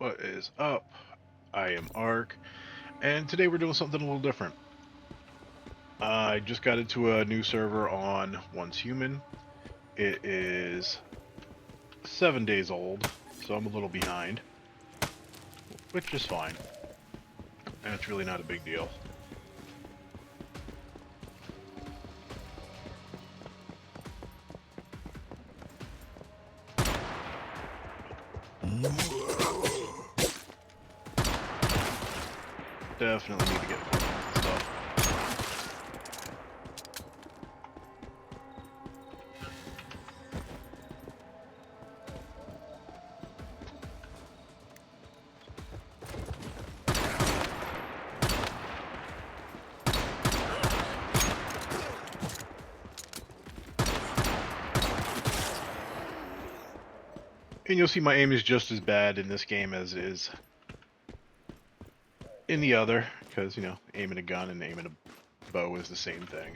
What is up? I am Ark, and today we're doing something a little different. I just got into a new server on Once Human. It is 7 days old, so I'm a little behind, which is fine. And it's really not a big deal. Definitely need to get more stuff. And you'll see my aim is just as bad in this game as it is in the other, because, aiming a gun and aiming a bow is the same thing.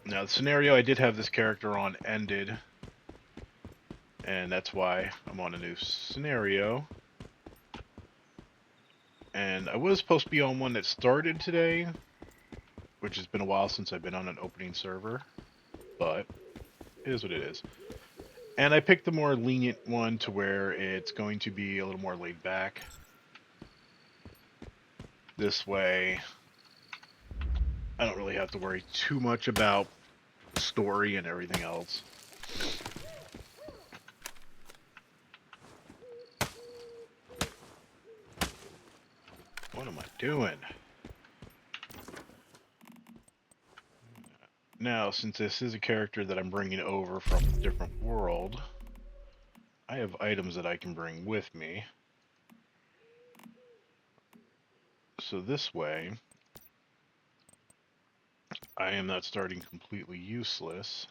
Now, the scenario I did have this character on ended, and that's why I'm on a new scenario. And I was supposed to be on one that started today, which has been a while since I've been on an opening server, but it is what it is. And I picked the more lenient one to where it's going to be a little more laid back. This way, I don't really have to worry too much about story and everything else. What am I doing? Now, since this is a character that I'm bringing over from a different world, I have items that I can bring with me. So this way, I am not starting completely useless.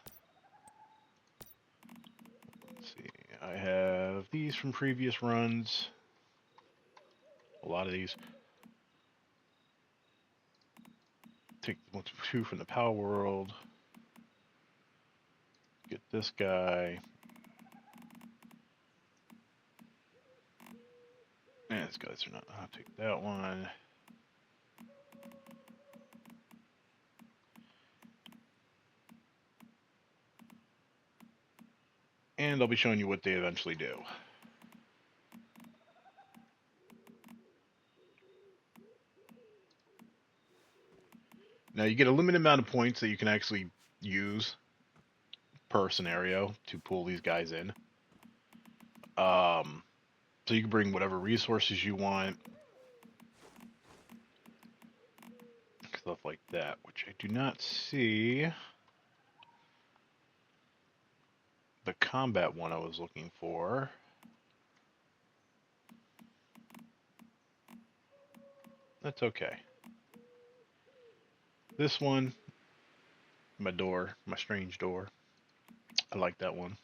Let's see, I have these from previous runs. A lot of these. Take two from the Power World. Get this guy. And these guys are not. I'll take that one. And I'll be showing you what they eventually do. Now you get a limited amount of points that you can actually use per scenario to pull these guys in. So you can bring whatever resources you want, stuff like that, which I do not see the combat one I was looking for. That's okay. This one, my door, my strange door. I like that one.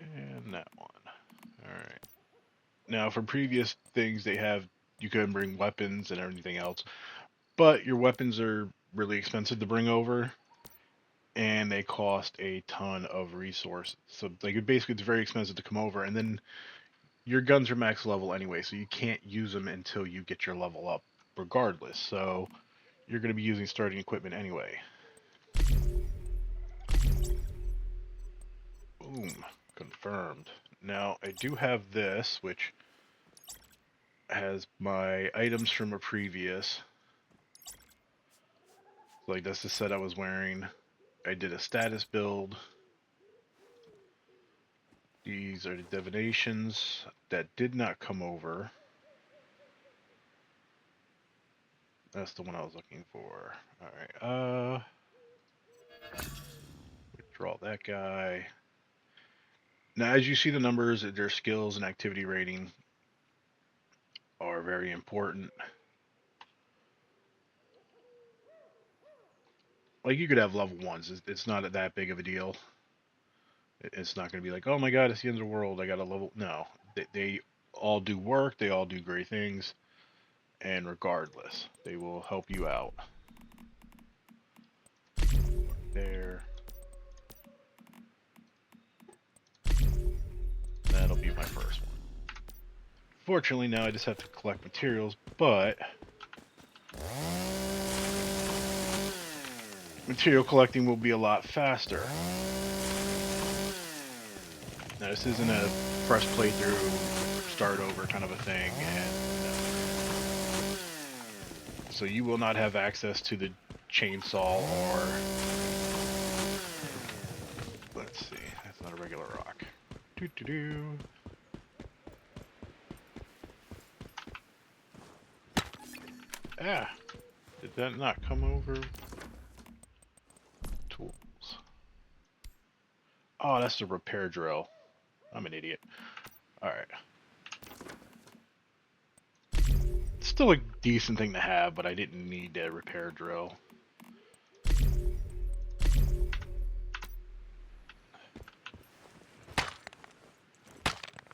And that one. Alright. Now, for previous things, you can bring weapons and everything else, but your weapons are really expensive to bring over, and they cost a ton of resources. So, basically, it's very expensive to come over, and then your guns are max level anyway, so you can't use them until you get your level up, regardless. So, you're going to be using starting equipment anyway. Boom. Confirmed. Now, I do have this, which has my items from a previous. Like, that's the set I was wearing. I did a status build. These are the divinations that did not come over. That's the one I was looking for. Alright, withdraw that guy. Now, as you see the numbers, their skills and activity rating are very important. Like, you could have level ones. It's not that big of a deal. It's not going to be like, oh my god, it's the end of the world. I got to level. No, they all do work. They all do great things, and regardless, they will help you out. There. That'll be my first one. Fortunately, now I just have to collect materials, but material collecting will be a lot faster. Now, this isn't a fresh playthrough, start over kind of a thing, and so you will not have access to the chainsaw or, let's see, that's not a regular rock. Doo-doo-doo. Ah, did that not come over? Tools. Oh, that's the repair drill. I'm an idiot. Alright. Still a decent thing to have, but I didn't need a repair drill.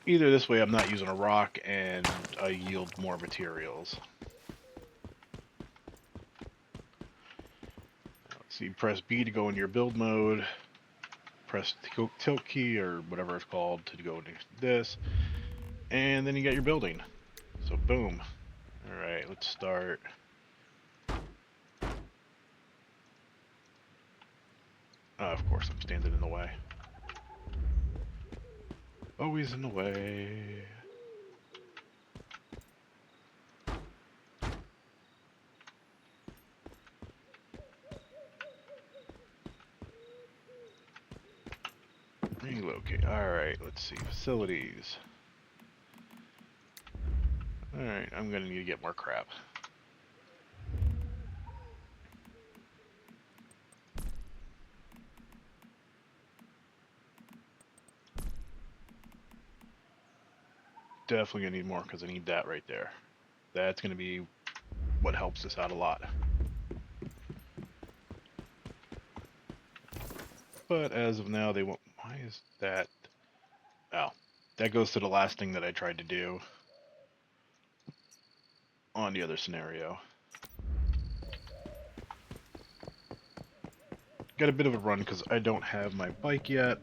Either this way I'm not using a rock and I yield more materials. Let's see, press B to go into your build mode. Press tilt key or whatever it's called to go into this. And then you got your building. So boom. Alright, let's start. Of course I'm standing in the way. Always in the way. Relocate. Alright, let's see. Facilities. Alright, I'm gonna need to get more crap. Definitely gonna need more because I need that right there. That's gonna be what helps us out a lot. But as of now, they won't. Why is that? Oh, that goes to the last thing that I tried to do on the other scenario. Got a bit of a run because I don't have my bike yet.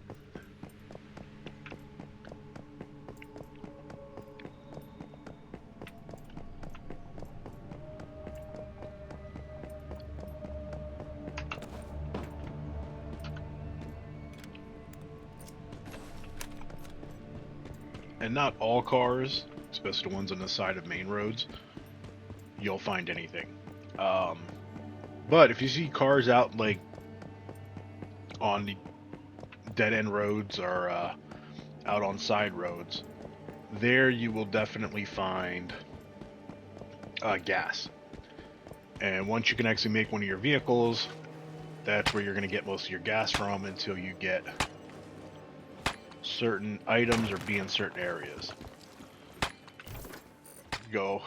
And not all cars, especially the ones on the side of main roads, you'll find anything. But if you see cars out like on the dead end roads or out on side roads, there you will definitely find gas. And once you can actually make one of your vehicles, that's where you're going to get most of your gas from until you get certain items or be in certain areas. Go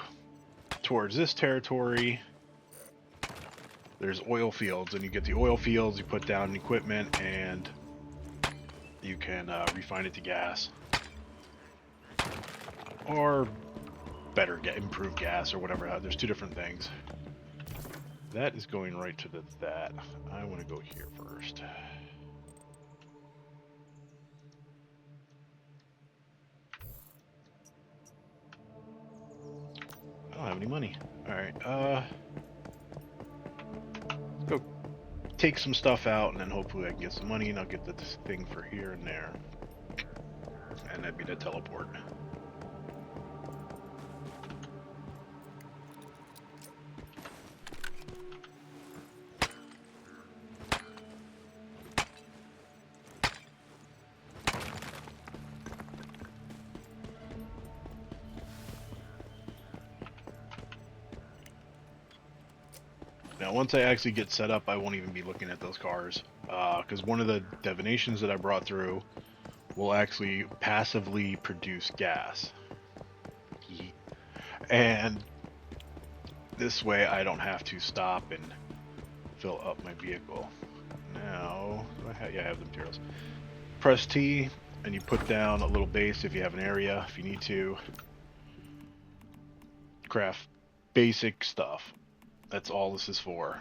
towards this territory, there's oil fields, and you get the oil fields, you put down equipment, and you can refine it to gas. Or better, improved gas or whatever. There's two different things. That is going right to that. I want to go here first. I don't have any money. Alright, let's go take some stuff out and then hopefully I can get some money and I'll get this thing for here and there. And that'd be the teleport. Now, once I actually get set up, I won't even be looking at those cars, because one of the divinations that I brought through will actually passively produce gas. And this way I don't have to stop and fill up my vehicle. Now, yeah, I have the materials. press T and you put down a little base if you have an area, if you need to. Craft basic stuff. That's all this is for.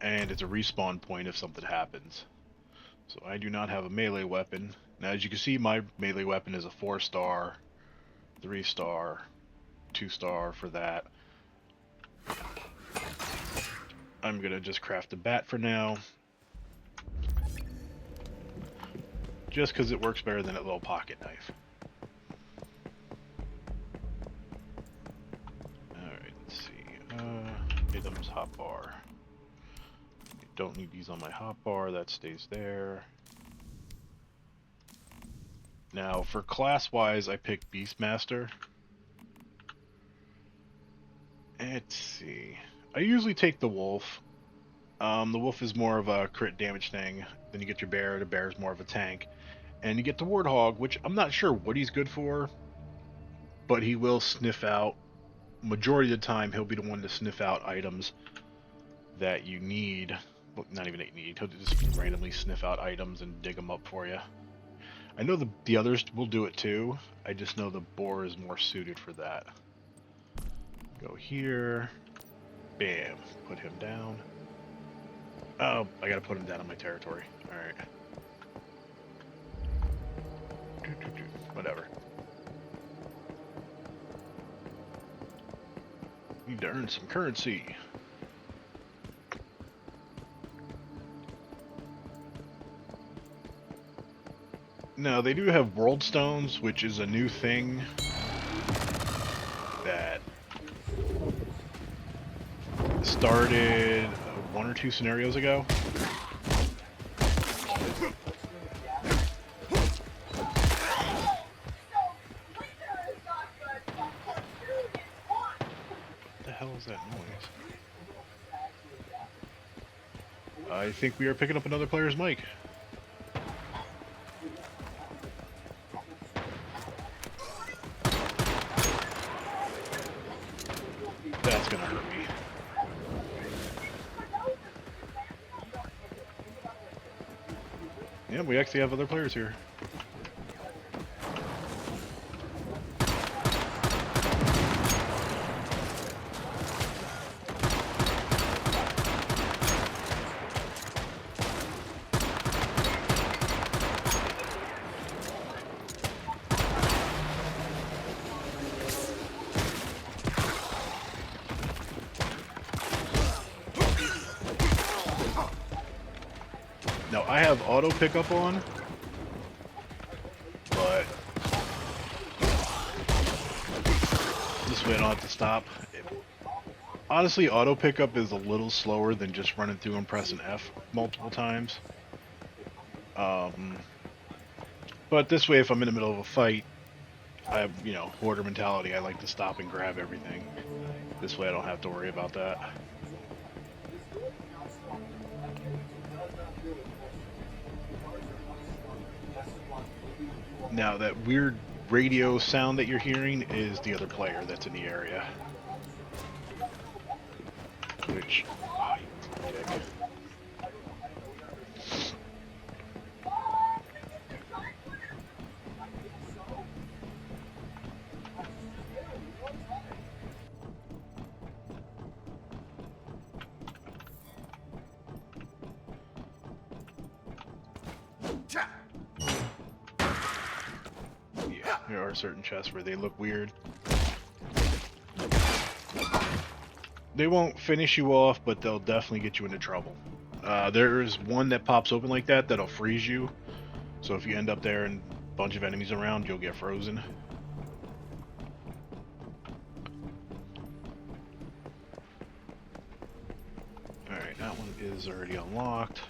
And it's a respawn point if something happens. So I do not have a melee weapon. Now as you can see, my melee weapon is a 4-star, 3-star, 2-star for that. I'm gonna just craft a bat for now. Just because it works better than a little pocket knife. Alright, let's see. Items, hotbar. Don't need these on my hotbar, that stays there. Now, for class-wise, I picked Beastmaster. Let's see. I usually take the Wolf. The Wolf is more of a crit damage thing. Then you get your Bear. The Bear is more of a tank. And you get the Warthog, which I'm not sure what he's good for, but he will sniff out. Majority of the time, he'll be the one to sniff out items that you need. Well, not even that you need. He'll just randomly sniff out items and dig them up for you. I know the others will do it too. I just know the Boar is more suited for that. Go here. Bam. Put him down. Oh, I gotta put him down on my territory. Alright. Whatever. Need to earn some currency. Now, they do have World Stones, which is a new thing that started 1 or 2 scenarios ago. What the hell is that noise? I think we are picking up another player's mic. That's gonna hurt me. Yeah, we actually have other players here. Now, I have auto pickup on, but this way I don't have to stop. Honestly, auto pickup is a little slower than just running through and pressing F multiple times. But this way, if I'm in the middle of a fight, I have, you know, hoarder mentality. I like to stop and grab everything. This way I don't have to worry about that. Now, that weird radio sound that you're hearing is the other player that's in the area. Which... oh, you dick. Yeah, there are certain chests where they look weird. They won't finish you off, but they'll definitely get you into trouble. There's one that pops open like that that'll freeze you. So if you end up there and a bunch of enemies around, you'll get frozen. Alright, that one is already unlocked.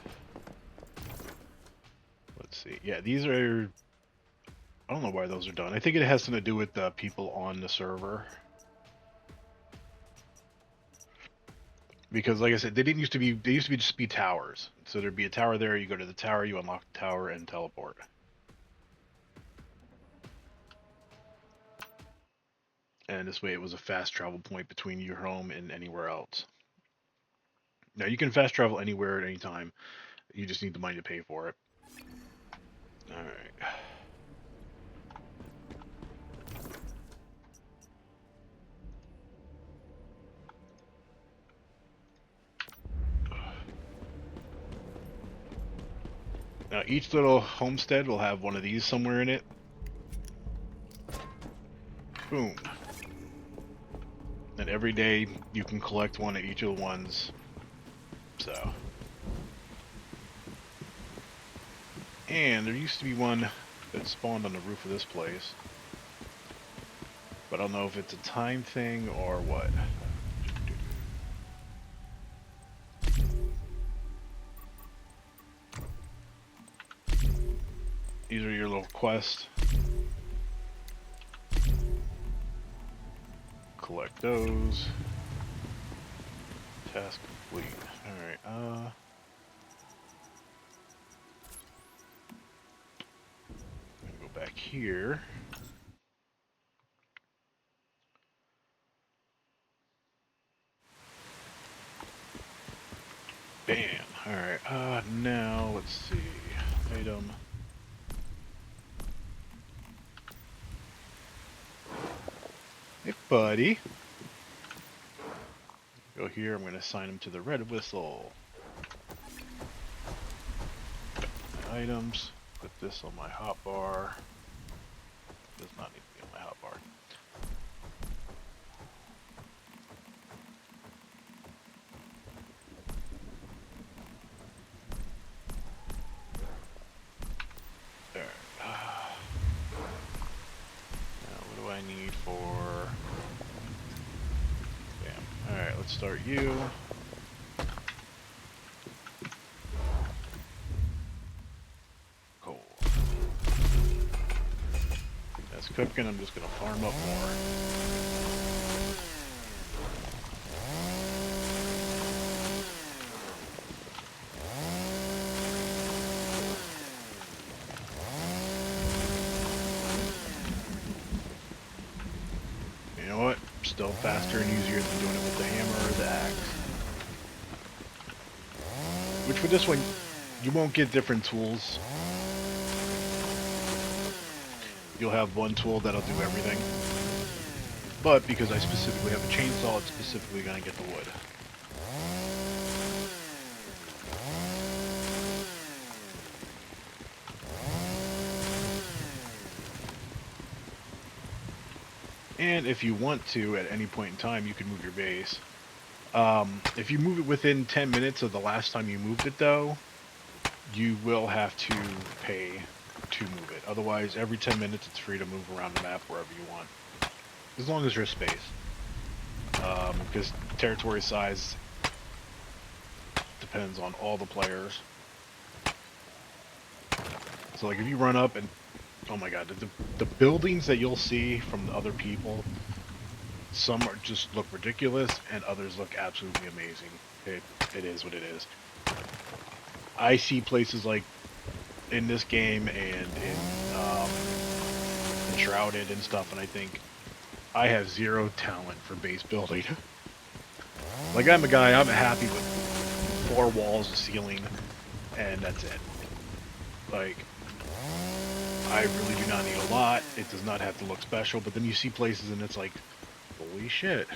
Let's see. Yeah, these are... I don't know why those are done. I think it has something to do with the people on the server. Because, like I said, they didn't used to be. They used to be just be towers. So there'd be a tower there. You go to the tower, you unlock the tower, and teleport. And this way, it was a fast travel point between your home and anywhere else. Now you can fast travel anywhere at any time. You just need the money to pay for it. Alright. Now each little homestead will have one of these somewhere in it. Boom. And every day you can collect one at each of the ones. So. And there used to be one that spawned on the roof of this place. But I don't know if it's a time thing or what. These are your little quests. Collect those. Task complete. Alright, I'm gonna go back here. Bam. Alright, now let's see. Item. Hey, buddy. Go here, I'm going to assign him to the red whistle. Items. Put this on my hotbar. Does not need to be on my hotbar. There. Now, what do I need for... Bam. Alright, let's start you. Cool. That's cooking, I'm just going to farm up more. Still faster and easier than doing it with the hammer or the axe. Which with this one, you won't get different tools. You'll have one tool that'll do everything. But because I specifically have a chainsaw, it's specifically going to get the wood. And if you want to, at any point in time, you can move your base. If you move it within 10 minutes of the last time you moved it, though, you will have to pay to move it. Otherwise, every 10 minutes, it's free to move around the map wherever you want. As long as there's space. Because territory size depends on all the players. So, like, if you run up and... Oh my god, the buildings that you'll see from the other people, some are just look ridiculous, and others look absolutely amazing. It is what it is. I see places like in this game and in Shrouded and stuff, and I think I have zero talent for base building. Like, I'm happy with 4 walls, a ceiling, and that's it. Like, I really do not need a lot. It does not have to look special, but then you see places and it's like, holy shit.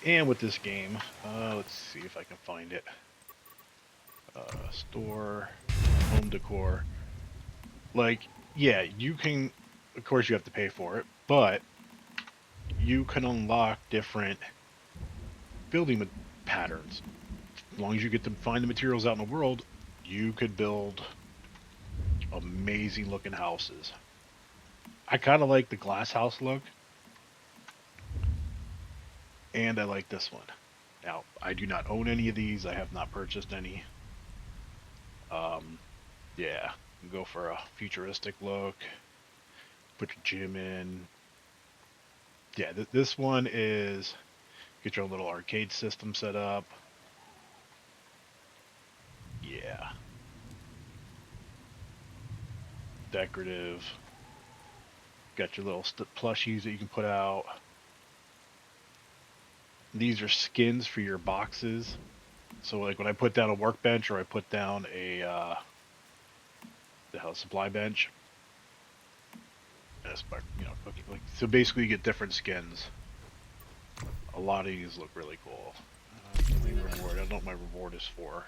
And with this game, let's see if I can find it. Store, home decor. Like, yeah, you can, of course you have to pay for it, but you can unlock different building patterns. As long as you get to find the materials out in the world, you could build amazing looking houses. I kind of like the glass house look, and I like this one. Now, I do not own any of these. I have not purchased any. Yeah, go for a futuristic look. Put your gym in. Yeah, this one is get your own little arcade system set up. Yeah. Decorative. Got your little plushies that you can put out. These are skins for your boxes. So like when I put down a workbench or I put down a the hell supply bench. That's you know, like, so basically you get different skins. A lot of these look really cool. Claim reward. I don't know what my reward is for.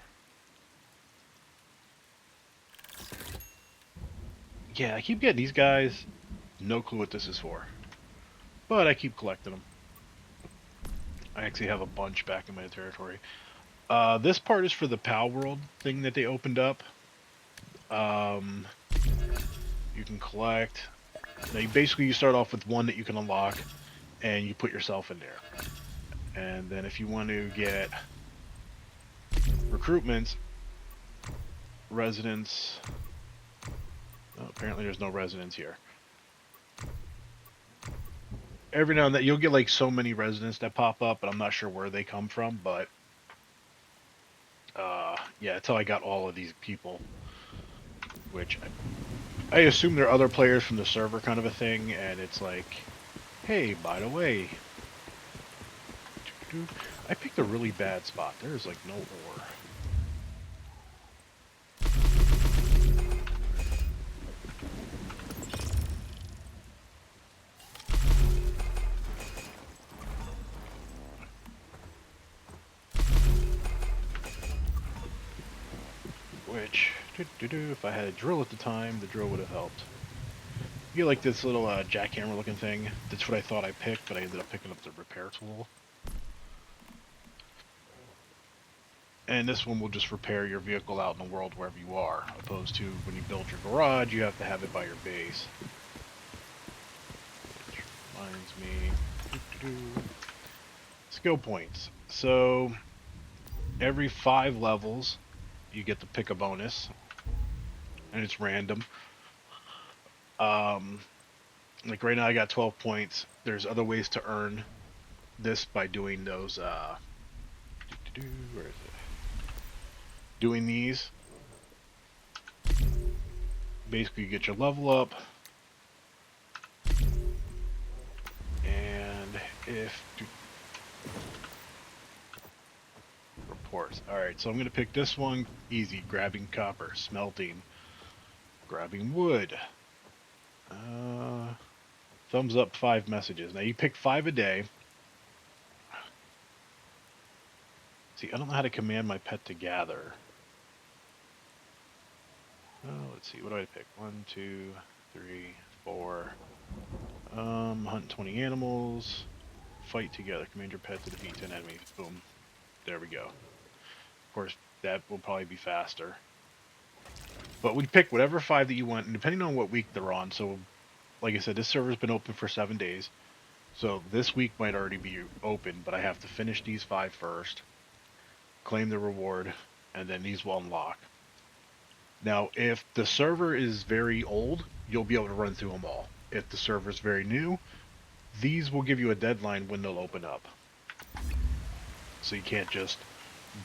Yeah, I keep getting these guys. No clue what this is for. But I keep collecting them. I actually have a bunch back in my territory. This part is for the PAL World thing that they opened up. You can collect. Now, you start off with one that you can unlock, and you put yourself in there. And then if you want to get recruitments, residents. Oh, apparently there's no residents here. Every now and then you'll get like so many residents that pop up, but I'm not sure where they come from. But yeah, that's how I got all of these people. Which I assume they're other players from the server, kind of a thing. And it's like, hey, by the way, I picked a really bad spot. There's like no ore. Which, if I had a drill at the time, the drill would have helped. You get like this little jackhammer looking thing. That's what I thought I picked, but I ended up picking up the repair tool. And this one will just repair your vehicle out in the world wherever you are, opposed to when you build your garage, you have to have it by your base. Which reminds me, skill points. So every 5 levels, you get to pick a bonus, and it's random. Like right now I got 12 points. There's other ways to earn this by doing those, where is it? Doing these. Basically you get your level up. And if... reports. Alright, so I'm going to pick this one. Easy. Grabbing copper. Smelting. Grabbing wood. Thumbs up 5 messages. Now you pick 5 a day. See, I don't know how to command my pet to gather. Let's see, what do I pick? 1, 2, 3, 4. Hunt 20 animals. Fight together. Command your pet to defeat 10 enemies. Boom. There we go. Of course, that will probably be faster. But we pick whatever 5 that you want, and depending on what week they're on. So, like I said, this server's been open for 7 days. So this week might already be open, but I have to finish these 5 first. Claim the reward, and then these will unlock. Now, if the server is very old, you'll be able to run through them all. If the server is very new, these will give you a deadline when they'll open up. So you can't just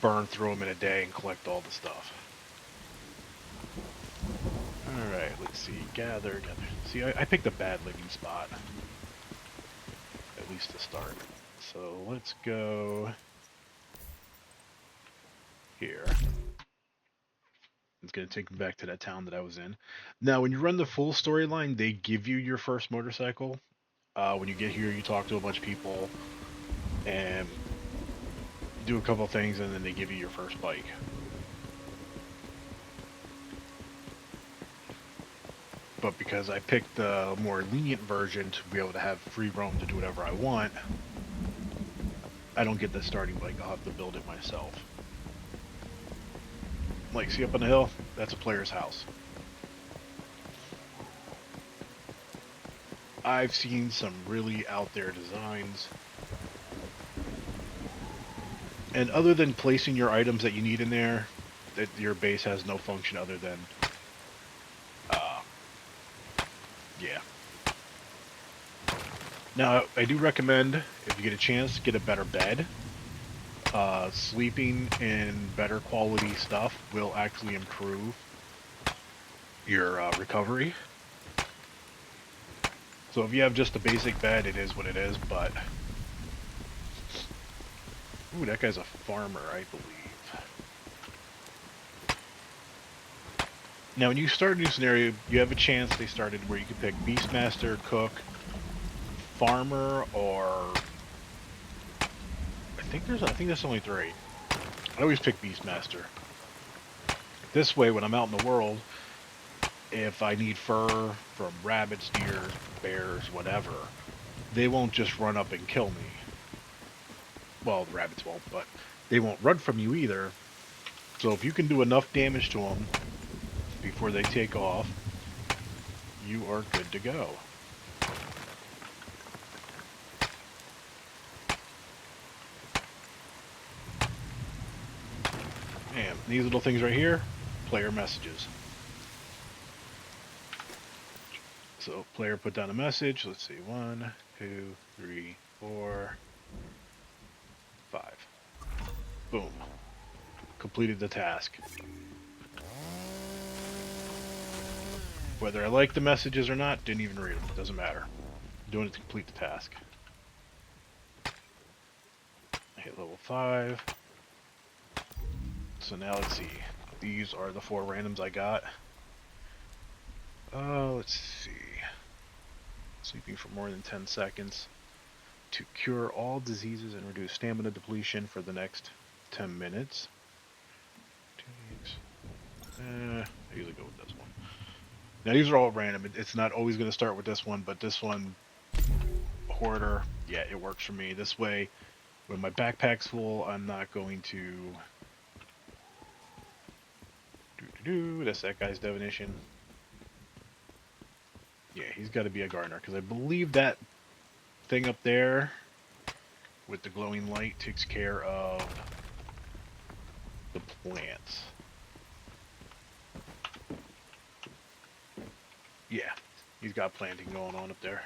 burn through them in a day and collect all the stuff. Alright, let's see. Gather. See, I picked a bad living spot. At least to start. So let's go here. It's going to take me back to that town that I was in. Now, when you run the full storyline, they give you your first motorcycle. When you get here, you talk to a bunch of people and do a couple things, and then they give you your first bike. But because I picked the more lenient version to be able to have free roam to do whatever I want, I don't get the starting bike. I'll have to build it myself. Like, see up on the hill? That's a player's house. I've seen some really out there designs. And other than placing your items that you need in there, that your base has no function other than, yeah. Now, I do recommend, if you get a chance, get a better bed. Sleeping in better quality stuff will actually improve your recovery. So if you have just a basic bed, it is what it is, but... Ooh, that guy's a farmer, I believe. Now, when you start a new scenario, you have a chance. They started where you can pick Beastmaster, Cook, Farmer, or I think there's only 3. I always pick Beastmaster. This way, when I'm out in the world, if I need fur from rabbits, deer, bears, whatever, they won't just run up and kill me. Well, the rabbits won't, but they won't run from you either. So if you can do enough damage to them before they take off, you are good to go. And these little things right here, player messages. So player put down a message. Let's see, 1, 2, 3, 4, 5. Boom. Completed the task. Whether I like the messages or not, didn't even read them. Doesn't matter. I'm doing it to complete the task. I hit level 5. So now let's see. These are the 4 randoms I got. Let's see. Sleeping for more than 10 seconds. To cure all diseases and reduce stamina depletion for the next 10 minutes. I usually go with this one. Now these are all random. It's not always going to start with this one, but this one, Hoarder, yeah, it works for me. This way, when my backpack's full, I'm not going to... That's that guy's definition. Yeah, he's got to be a gardener, because I believe that thing up there with the glowing light takes care of the plants. Yeah, he's got planting going on up there.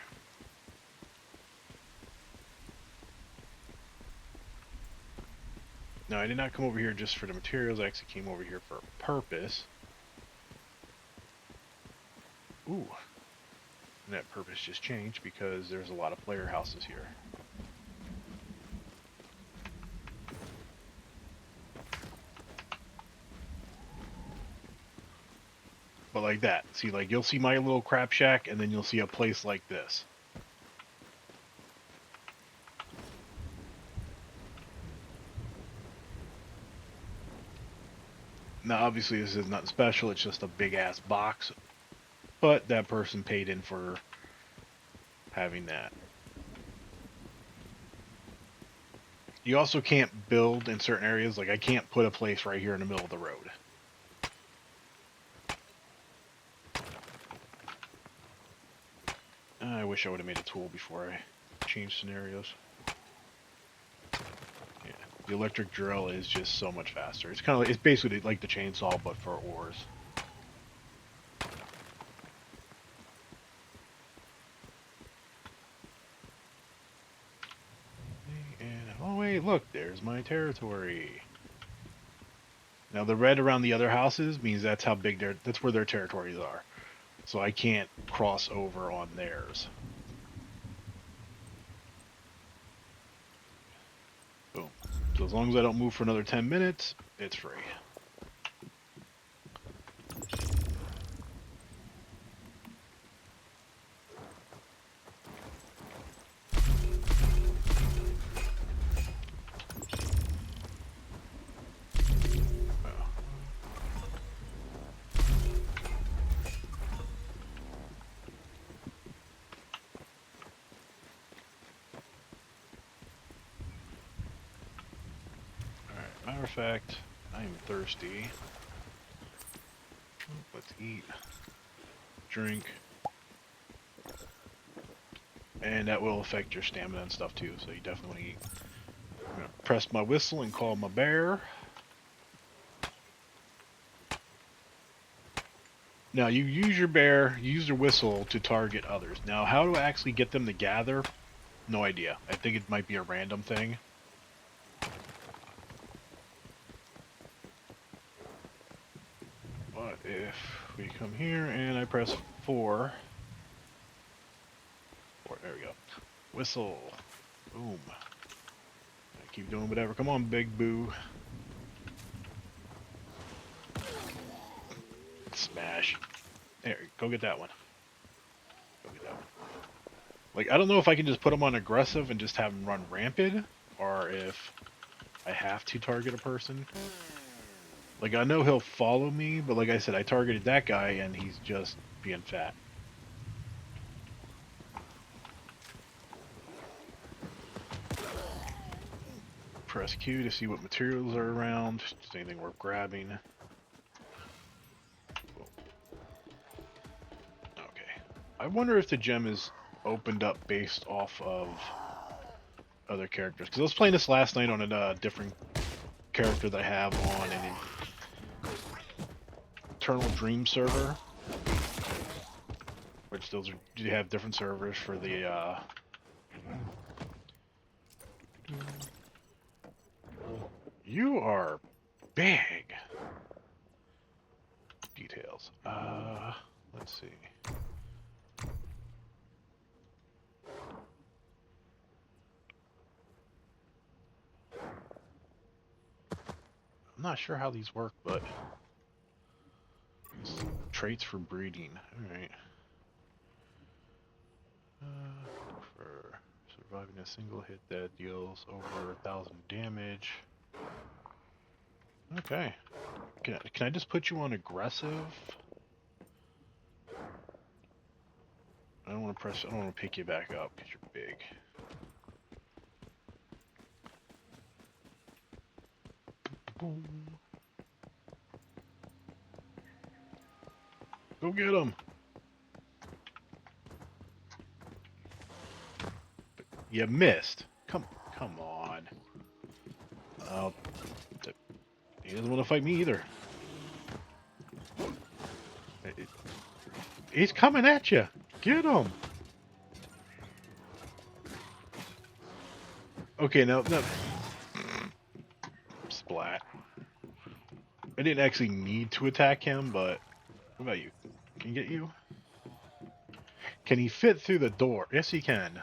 Now, I did not come over here just for the materials. I actually came over here for a purpose. Ooh. And that purpose just changed because there's a lot of player houses here. But like that. See, like, you'll see my little crap shack, and then you'll see a place like this. Now, obviously, this is nothing special. It's just a big-ass box. But that person paid in for having that. You also can't build in certain areas. Like, I can't put a place right here in the middle of the road. I wish I would have made a tool before I changed scenarios. Yeah, the electric drill is just so much faster. It's kind of like, it's basically like the chainsaw, but for ores. And oh wait, look, there's my territory. Now the red around the other houses means that's how big that's where their territories are. So I can't cross over on theirs. Boom. So as long as I don't move for another 10 minutes, it's free. Alright, matter of fact, I am thirsty. Let's eat. Drink. And that will affect your stamina and stuff too, so you definitely eat. I'm gonna press my whistle and call my bear. Now you use your bear, use your whistle to target others. Now how to actually get them to gather, no idea. I think it might be a random thing. But if we come here and I press 4, there we go. Whistle. Boom. I keep doing whatever. Come on, big boo. smash. There, go get that one. Go get that one. Like, I don't know if I can just put him on aggressive and just have him run rampant, or if I have to target a person. Like, I know he'll follow me, but like I said, I targeted that guy and he's just being fat. Press Q to see what materials are around, just anything worth grabbing. Okay. I wonder if the gem is opened up based off of other characters. Because I was playing this last night on a different character that I have on an Eternal Dream server. Which those are, you have different servers for the You are big. Details. Let's see. I'm not sure how these work, but traits for breeding. All right. For surviving a single hit that deals over 1,000 damage. Okay. Can I just put you on aggressive? I don't want to pick you back up because you're big. Boom. Go get him. You missed. Come on. He doesn't want to fight me either. He's coming at you. Get him. Okay, no. Splat. I didn't actually need to attack him, but what about you? Can he get you? Can he fit through the door? Yes, he can.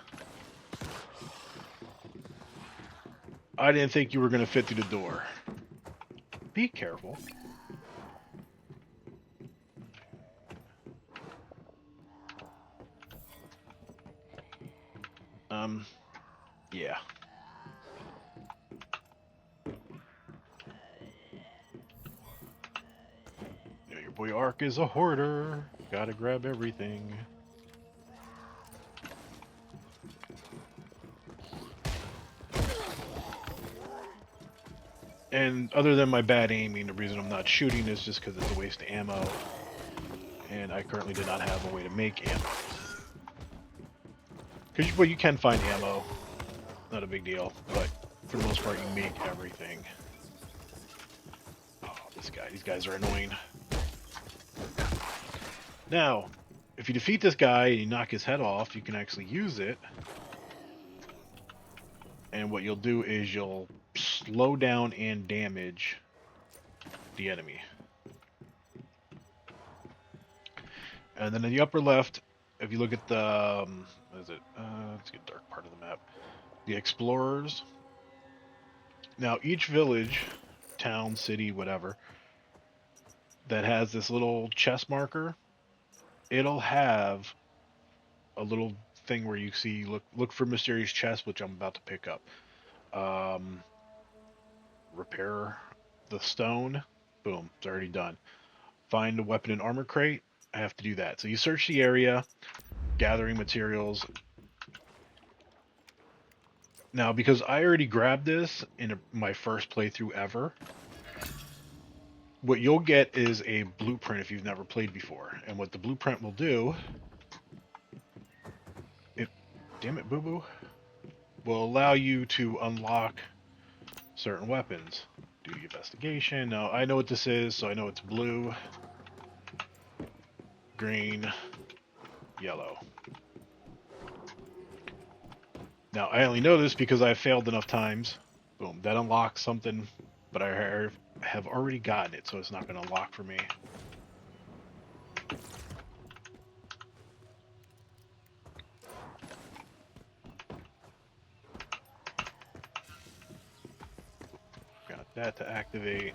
I didn't think you were going to fit through the door. Be careful. Yeah. Yeah, your boy Ark is a hoarder. Gotta grab everything. And other than my bad aiming, the reason I'm not shooting is just because it's a waste of ammo. And I currently do not have a way to make ammo. Because well, you can find ammo. Not a big deal. But for the most part, you make everything. Oh, these guys are annoying. Now, if you defeat this guy and you knock his head off, you can actually use it. And what you'll do is you'll slow down and damage the enemy. And then in the upper left, if you look at the, what is it? Let's get dark part of the map. The explorers. Now each village, town, city, whatever, that has this little chest marker, it'll have a little thing where you see, look for mysterious chest, which I'm about to pick up. Repair the stone. Boom, it's already done. Find a weapon and armor crate. I have to do that. So you search the area, gathering materials. Now, because I already grabbed this in my first playthrough ever, what you'll get is a blueprint if you've never played before. And what the blueprint will do, damn it, boo-boo, will allow you to unlock certain weapons. Do the investigation. Now, I know what this is, so I know it's blue, green, yellow. Now, I only know this because I've failed enough times. Boom, that unlocks something, but I have already gotten it, so it's not going to unlock for me. Got that to activate.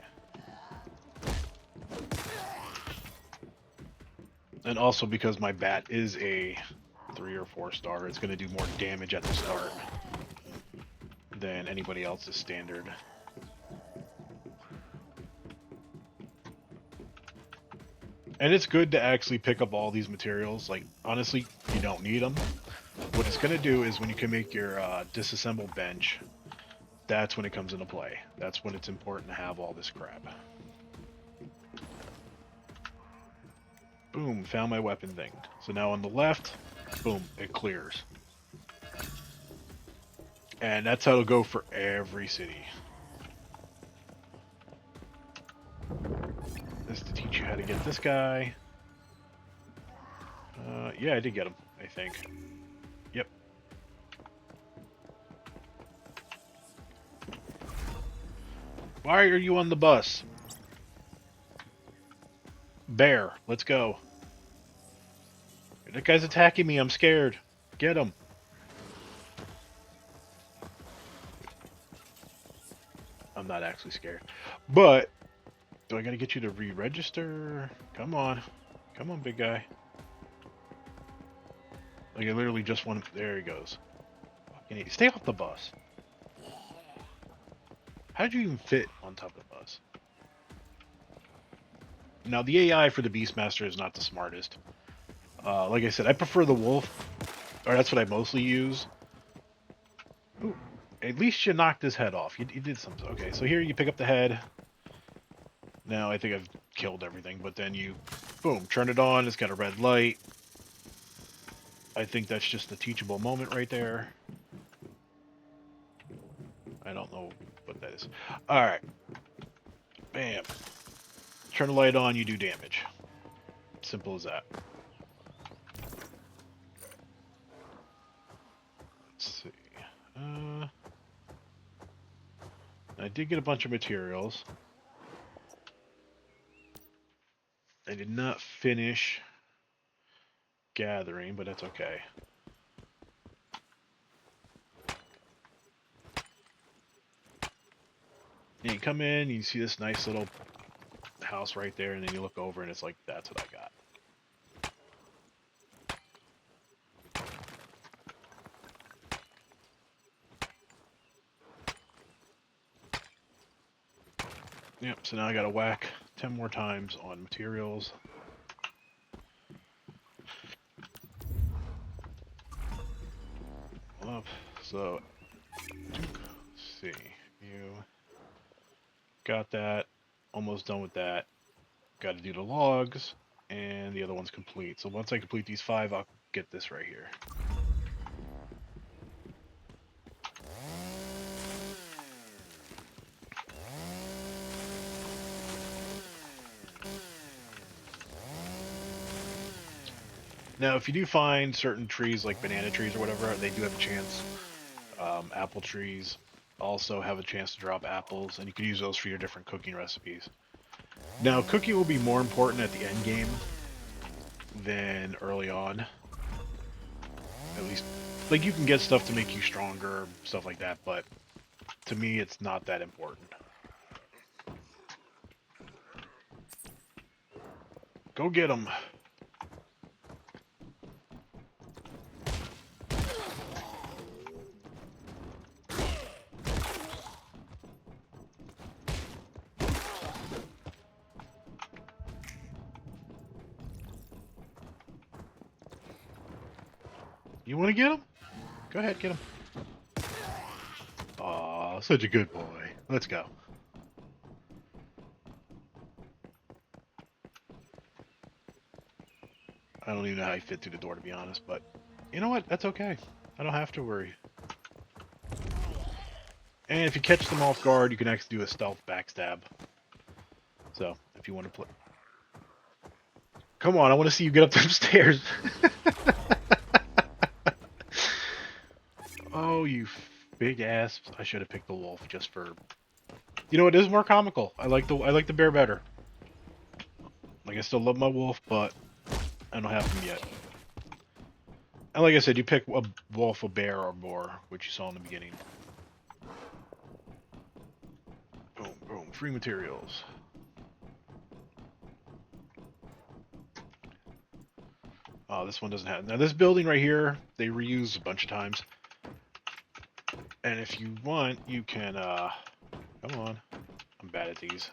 And also because my bat is a 3 or 4 star, it's going to do more damage at the start than anybody else's standard. And it's good to actually pick up all these materials. Like, honestly, you don't need them. What it's going to do is when you can make your disassemble bench, that's when it comes into play. That's when it's important to have all this crap. Boom, found my weapon thing. So now on the left, boom, it clears. And that's how it'll go for every city. This to teach you how to get this guy. Yeah, I did get him, I think. Yep. Why are you on the bus? Bear, let's go. That guy's attacking me, I'm scared. Get him. I'm not actually scared. But, do I gotta get you to re-register? Come on. Come on, big guy. Like, I literally just want to... There he goes. Stay off the bus. How did you even fit on top of the bus? Now, the AI for the Beastmaster is not the smartest. Like I said, I prefer the wolf. Or that's what I mostly use. Ooh, at least you knocked his head off. You did something. Okay, so here you pick up the head. Now, I think I've killed everything. But then you... Boom, turn it on. It's got a red light. I think that's just a teachable moment right there. I don't know what that is. Alright. Bam. Turn the light on, you do damage. Simple as that. Let's see. I did get a bunch of materials. I did not finish gathering, but that's okay. And you come in, you see this nice little house right there, and then you look over and it's like, that's what I got. Yep, so now I gotta whack 10 more times on materials. Up, so, let's see, you got that, almost done with that. Gotta do the logs, and the other one's complete. So once I complete these 5, I'll get this right here. Now, if you do find certain trees, like banana trees or whatever, they do have a chance. Apple trees also have a chance to drop apples, and you can use those for your different cooking recipes. Now, cooking will be more important at the end game than early on. At least, like, you can get stuff to make you stronger, stuff like that, but to me, it's not that important. Go get them. You want to get him? Go ahead, get him. Aw, such a good boy. Let's go. I don't even know how he fit through the door, to be honest, but you know what? That's okay. I don't have to worry. And if you catch them off guard, you can actually do a stealth backstab. So, if you want to play... Come on, I want to see you get up them stairs. Oh, you big ass. I should have picked the wolf just for... You know, it is more comical. I like the bear better. Like, I still love my wolf, but I don't have him yet. And like I said, you pick a wolf, a bear, or boar, which you saw in the beginning. Boom, boom. Free materials. This one doesn't have. Now this building right here, they reuse a bunch of times. And if you want, you can. Come on. I'm bad at these.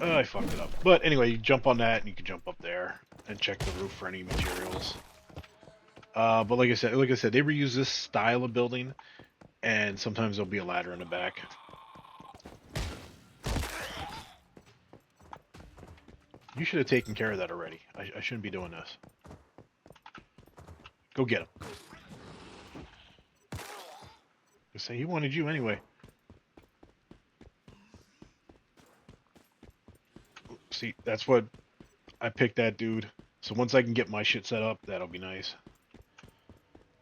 Oh, I fucked it up. But anyway, you jump on that and you can jump up there and check the roof for any materials. But like I said, they reuse this style of building, and sometimes there'll be a ladder in the back. You should have taken care of that already. I shouldn't be doing this. Go get him. Just say he wanted you anyway. See, that's what I picked that dude. So once I can get my shit set up, that'll be nice.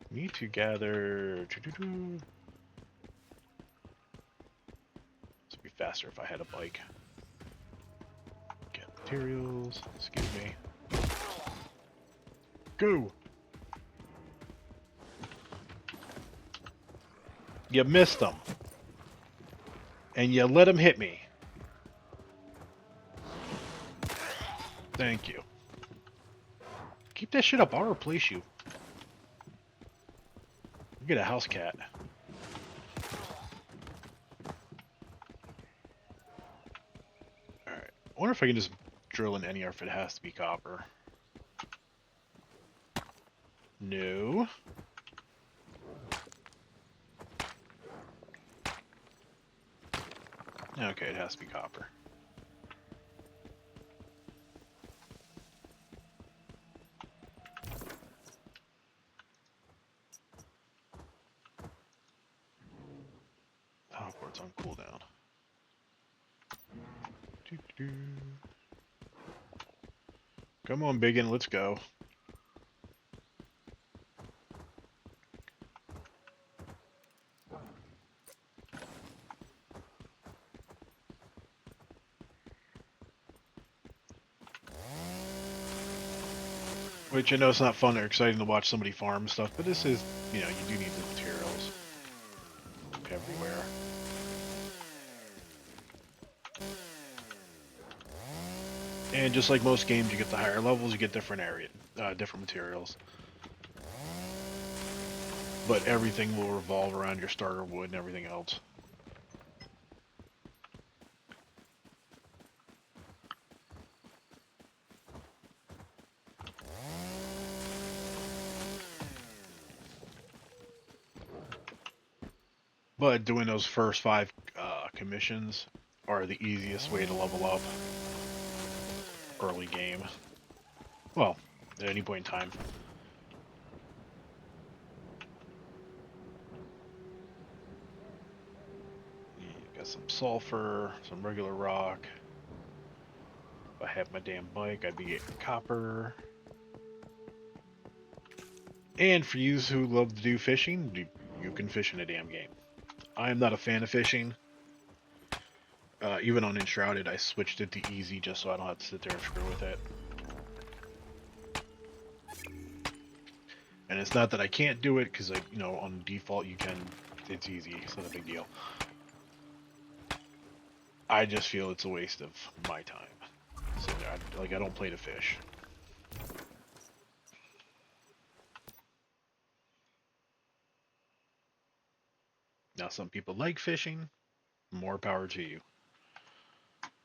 Need to gather. This would be faster if I had a bike. Get materials. Excuse me. Go. You missed them. And you let him hit me. Thank you. Keep that shit up. I'll replace you. You get a house cat. Alright. I wonder if I can just drill in any or if it has to be copper. No. Okay, it has to be copper. Teleport's on cooldown. Come on, Biggin, let's go. Which I know it's not fun or exciting to watch somebody farm stuff, but this is, you know, you do need the materials everywhere. And just like most games, you get the higher levels, you get different different materials. But everything will revolve around your starter wood and everything else. But doing those first 5 commissions are the easiest way to level up early game. Well, at any point in time. Got some sulfur, some regular rock. If I had my damn bike, I'd be getting copper. And for you who love to do fishing, you can fish in a damn game. I am not a fan of fishing. Even on Enshrouded, I switched it to easy just so I don't have to sit there and screw with it. And it's not that I can't do it, because you know, on default you can. It's easy. It's not a big deal. I just feel it's a waste of my time. So I don't play to fish. Now some people like fishing. More power to you.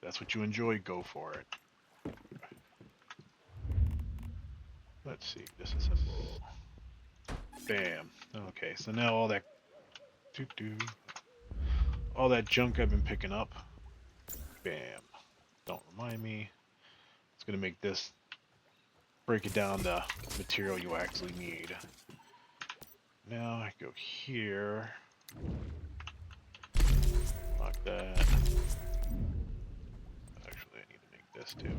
That's what you enjoy, go for it. Let's see, disassemble. Bam. Okay, so now all that all that junk I've been picking up. Bam. Don't remind me. It's gonna make this break it down the material you actually need. Now I go here. Lock that. Actually, I need to make this too.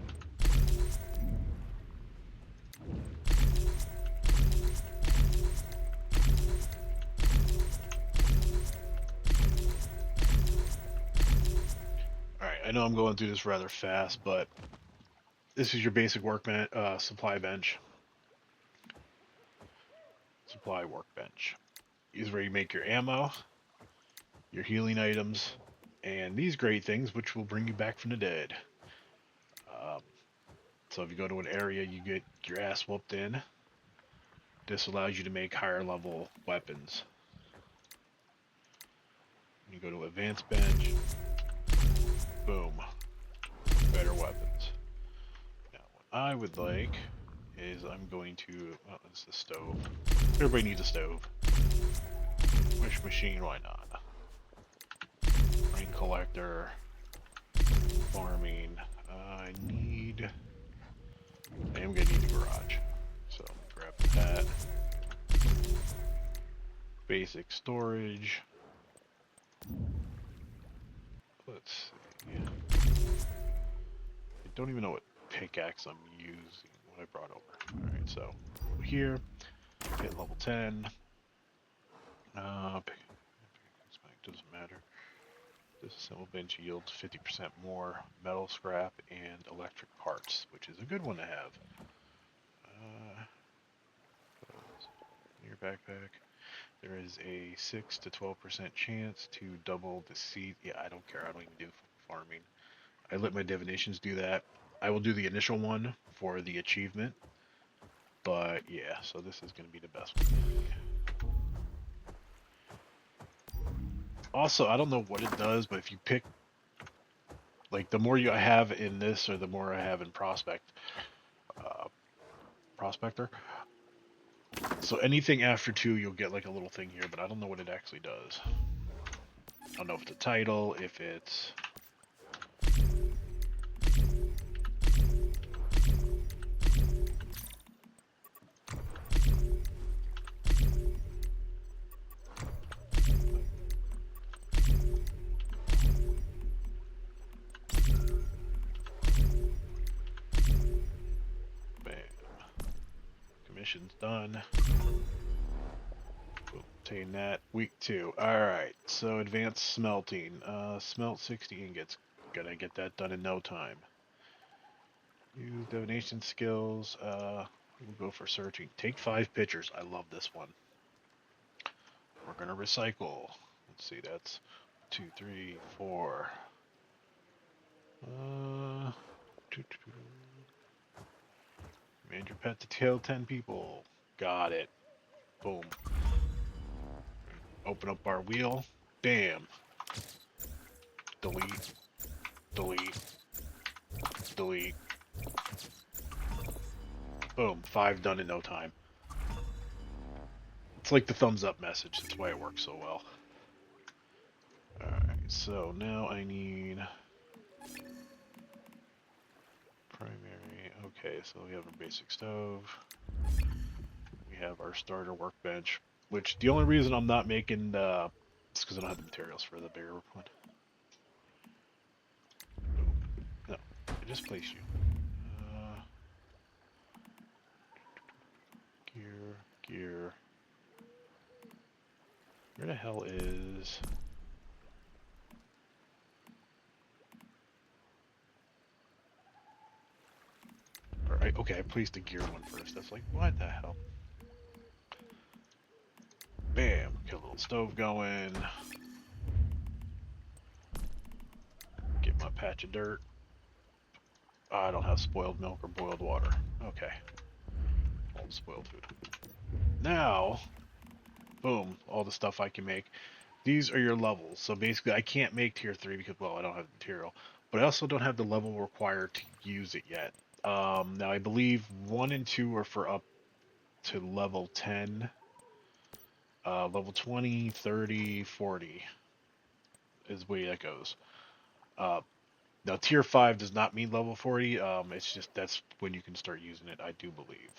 Alright, I know I'm going through this rather fast, but this is your basic supply bench. Supply workbench. This is where you make your ammo, your healing items, and these great things which will bring you back from the dead. So if you go to an area, you get your ass whooped in. This allows you to make higher level weapons. You go to advanced bench, boom, better weapons. Now what I would like is I'm going to, oh, it's the stove. Everybody needs a stove. Wish machine, why not? Rain collector, farming. I am gonna need a garage. So grab that. Basic storage. Let's see. I don't even know what pickaxe I'm using, what I brought over. Alright, so here, hit level 10. Doesn't matter. This assemble bench yields 50% more metal scrap and electric parts, which is a good one to have. In your backpack, there is a 6 to 12% chance to double the seed. Yeah, I don't care. I don't even do farming. I let my divinations do that. I will do the initial one for the achievement. But yeah, so this is going to be the best one. Also, I don't know what it does, but if you pick, like, the more I have in this, or the more I have in Prospector. So anything after 2, you'll get like a little thing here, but I don't know what it actually does. I don't know if it's a title, if it's... Mission's done. We'll obtain that. Week 2. Alright, so advanced smelting. Smelt 60 ingots. Gonna get that done in no time. Use divination skills. We'll go for searching. Take 5 pictures. I love this one. We're gonna recycle. Let's see, that's 2, 3, 4. Command your pet to kill 10 people. Got it. Boom. Open up our wheel. Bam. Delete. Delete. Delete. Boom. 5 done in no time. It's like the thumbs up message. That's why it works so well. Alright, so now I need... primary. Okay, so we have a basic stove. We have our starter workbench, which the only reason I'm not making the... it's because I don't have the materials for the bigger one. No, I just placed you. Gear. Where the hell is... Alright, okay, I placed the gear one first. That's like, what the hell? Bam, get a little stove going. Get my patch of dirt. Oh, I don't have spoiled milk or boiled water. Okay. All the spoiled food. Now, boom, all the stuff I can make. These are your levels. So basically I can't make tier 3 because, well, I don't have the material. But I also don't have the level required to use it yet. Now I believe 1 and 2 are for up to level 10. Level 20, 30, 40 is the way that goes. Now tier 5 does not mean level 40. It's just that's when you can start using it, I do believe.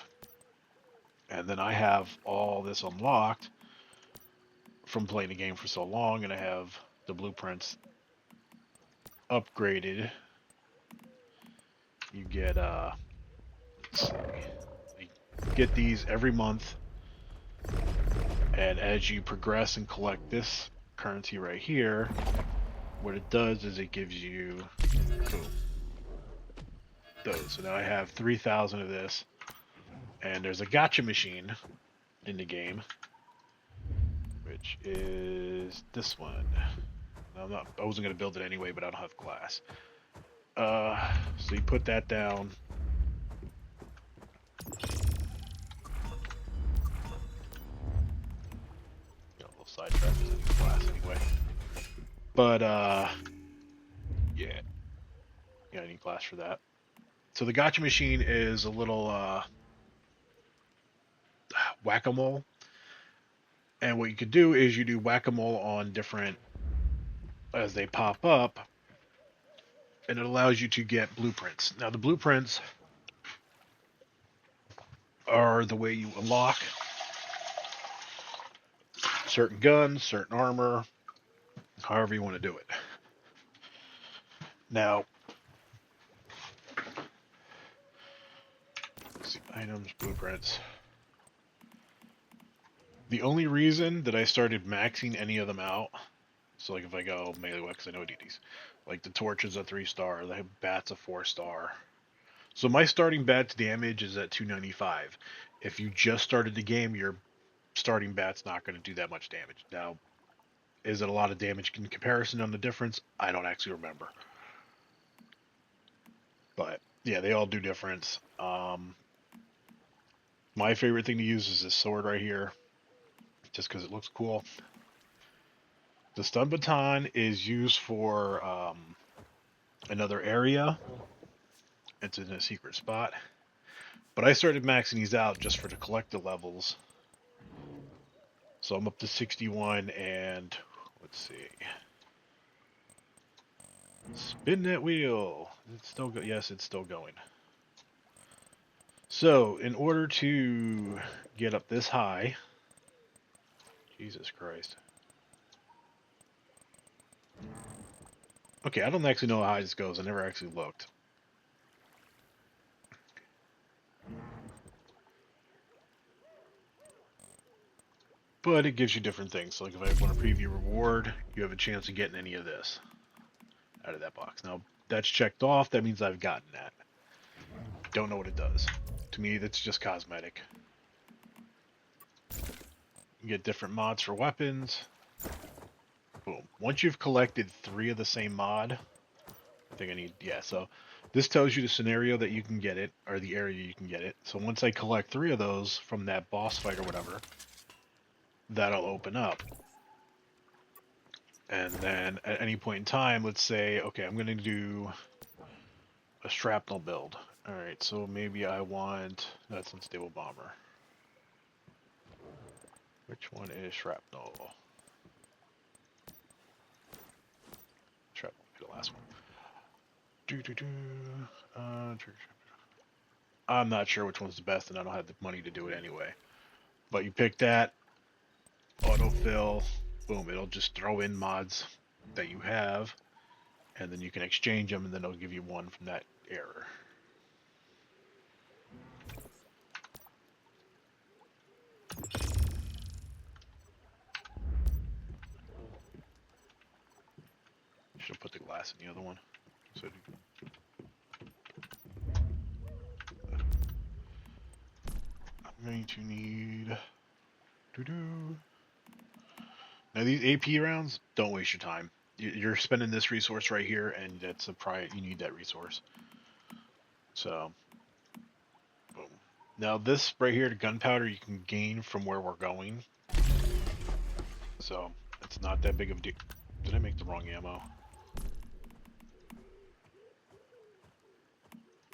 And then I have all this unlocked from playing the game for so long, and I have the blueprints upgraded. You get let's see, you get these every month, and as you progress and collect this currency right here, what it does is it gives you, boom, those. So now I have 3,000 of this, and there's a gacha machine in the game, which is this one. I wasn't going to build it anyway, but I don't have glass. So you put that down, But yeah, I need glass for that. So the gotcha machine is a little whack-a-mole, and what you could do is you do whack-a-mole on different as they pop up, and it allows you to get blueprints. Now the blueprints are the way you unlock certain guns, certain armor, however you want to do it. Now, let's see, items, blueprints. The only reason that I started maxing any of them out, so like if I go melee weapons, I know these. Like the torch is a 3-star, the bat's a 4-star. So my starting bat's damage is at 295. If you just started the game, your starting bat's not going to do that much damage. Now, is it a lot of damage in comparison on the difference? I don't actually remember. But yeah, they all do difference. My favorite thing to use is this sword right here, just because it looks cool. The stun baton is used for another area. It's in a secret spot. But I started maxing these out just for the collector levels. So I'm up to 61 and let's see. Spin that wheel. It's still yes, it's still going. So in order to get up this high, Jesus Christ. Okay, I don't actually know how high this goes. I never actually looked. But it gives you different things. So like if I want a preview reward, you have a chance of getting any of this out of that box. Now, that's checked off. That means I've gotten that. Don't know what it does. To me, that's just cosmetic. You get different mods for weapons. Boom. Once you've collected 3 of the same mod, I think I need, yeah, so this tells you the scenario that you can get it, or the area you can get it. So once I collect 3 of those from that boss fight or whatever, that'll open up. And then at any point in time, let's say, okay, I'm going to do a shrapnel build. Alright, so maybe I want, that's unstable bomber. Which one is shrapnel? Shrapnel, the last one. I'm not sure which one's the best, and I don't have the money to do it anyway. But you pick that, autofill, boom, it'll just throw in mods that you have, and then you can exchange them, and then it'll give you one from that error. Should put the glass in the other one. So I'm going to need. Now these AP rounds, don't waste your time. You're spending this resource right here, and that's a prior. You need that resource. So, boom. Now this right here, the gunpowder, you can gain from where we're going. So it's not that big of a deal. Did I make the wrong ammo?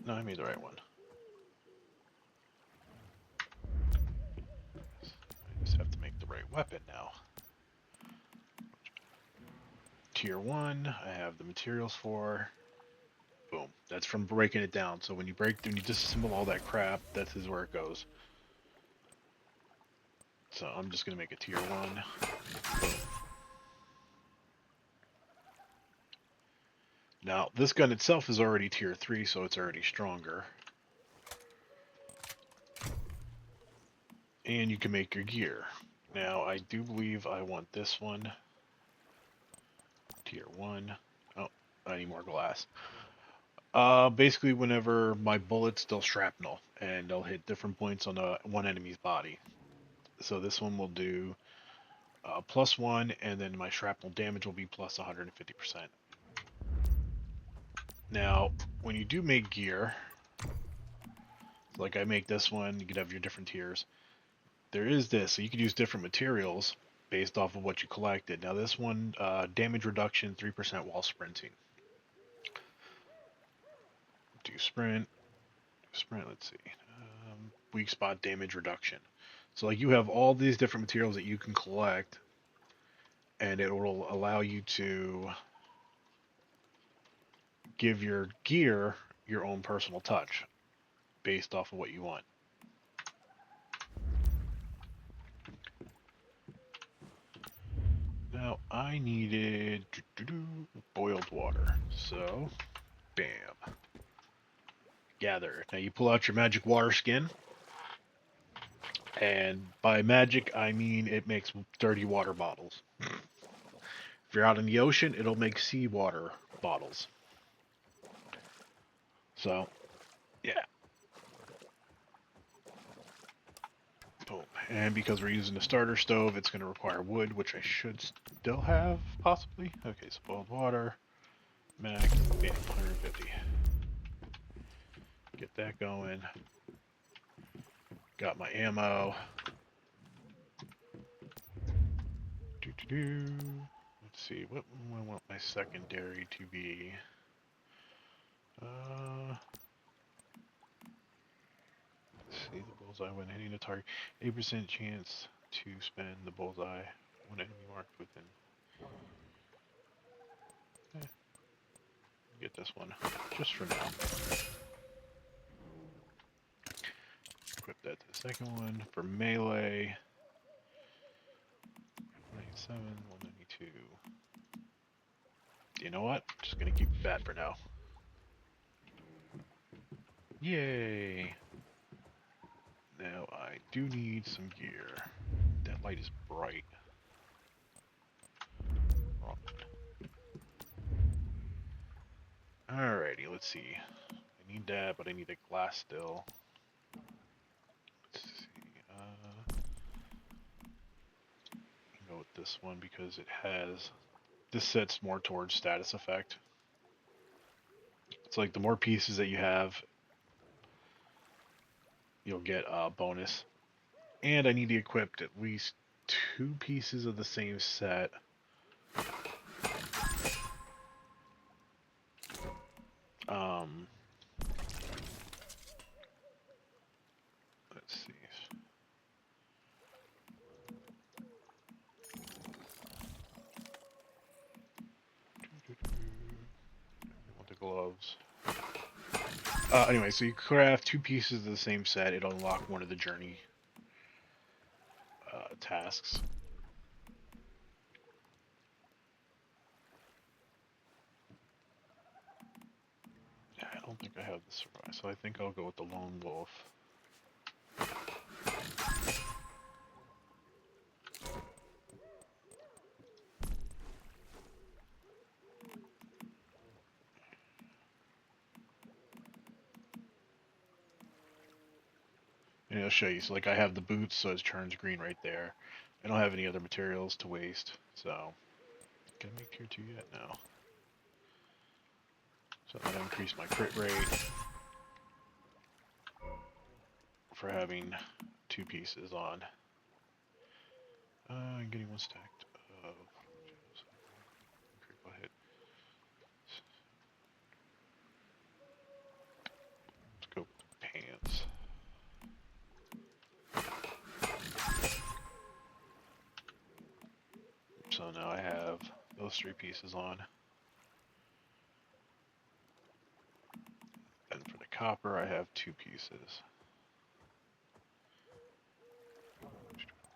No, I made the right one. I just have to make the right weapon now. Tier 1, I have the materials for. Boom. That's from breaking it down. So when you disassemble all that crap, that's where it goes. So I'm just going to make a tier 1. Boom. Now, this gun itself is already tier 3, so it's already stronger. And you can make your gear. Now, I do believe I want this one. Tier 1. Oh, I need more glass. Basically, whenever my bullets, they'll shrapnel, and they'll hit different points on one enemy's body. So this one will do +1, and then my shrapnel damage will be plus 150%. Now, when you do make gear, like I make this one, you could have your different tiers. There is this, so you could use different materials, based off of what you collected. Now this one, damage reduction 3% while sprinting. Do sprint, let's see. Weak spot damage reduction. So like you have all these different materials that you can collect, and it will allow you to give your gear your own personal touch based off of what you want. Now I needed boiled water, so bam, gather. Now you pull out your magic water skin, and by magic I mean it makes dirty water bottles. If you're out in the ocean, it'll make seawater bottles. So, yeah. Boom. And because we're using a starter stove, it's going to require wood, which I should still have, possibly. Okay, so boiled water. Mac, bam, 150. Get that going. Got my ammo. Let's see, what do I want my secondary to be? Let's see, the bullseye when hitting a target. 8% chance to spend the bullseye when enemy marked within. Get this one, just for now. Equip that to the second one. For melee, 97, 192. You know what? Just gonna keep that for now. Yay! Now I do need some gear. That light is bright. Wrong one. Alrighty, let's see. I need that, but I need a glass still. Let's see. Go with this one because it has. This sets more towards status effect. It's like the more pieces that you have, you'll get a bonus. And I need to equip at least 2 pieces of the same set. Let's see. I want the gloves. Anyway, so you craft 2 pieces of the same set. It'll unlock one of the journey tasks. I don't think I have the surprise, so I think I'll go with the lone wolf. And I'll show you. So like I have the boots, so it turns green right there. I don't have any other materials to waste, so can I make tier 2 yet? No. So that'll increase my crit rate for having 2 pieces on. I'm getting 1 stacked of critical hit. Let's go pants. So now I have those 3 pieces on. And for the copper, I have 2 pieces.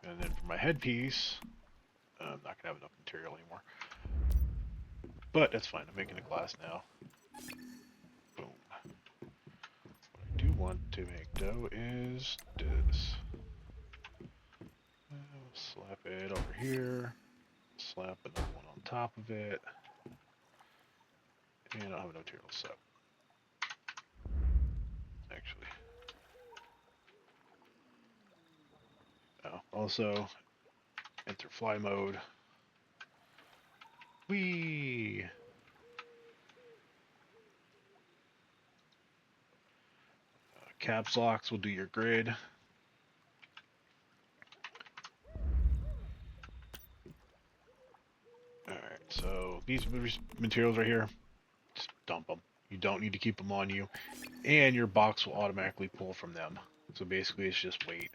And then for my headpiece, I'm not going to have enough material anymore. But that's fine, I'm making a glass now. Boom. What I do want to make though is this. Slap it over here. Slap another one on top of it. And I don't have no material, so. Actually. Oh, also, enter fly mode. Whee! Caps locks will do your grid. these materials right here, just dump them. You don't need to keep them on you, and your box will automatically pull from them. So basically, it's just weight.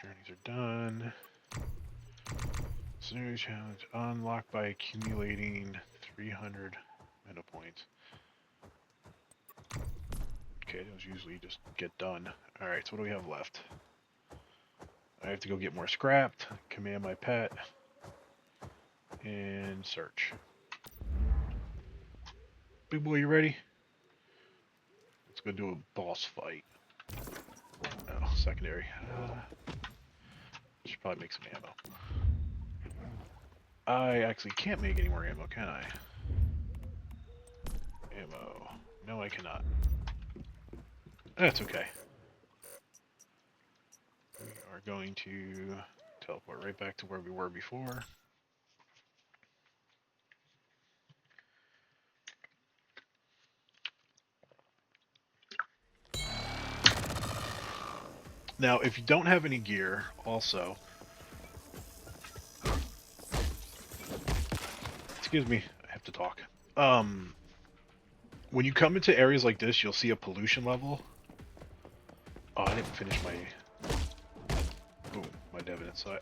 Journeys are done. Scenario challenge unlocked by accumulating 300 meta points. Okay, those usually just get done. Alright, so what do we have left? I have to go get more scrapped, command my pet, and search. Big boy, you ready? Let's go do a boss fight. Oh, secondary. Should probably make some ammo. I actually can't make any more ammo, can I? Ammo. No, I cannot. That's okay. We are going to teleport right back to where we were before. Now, if you don't have any gear, also... Excuse me, I have to talk. When you come into areas like this, you'll see a pollution level. Oh, I didn't finish my... Boom, my Devinant, so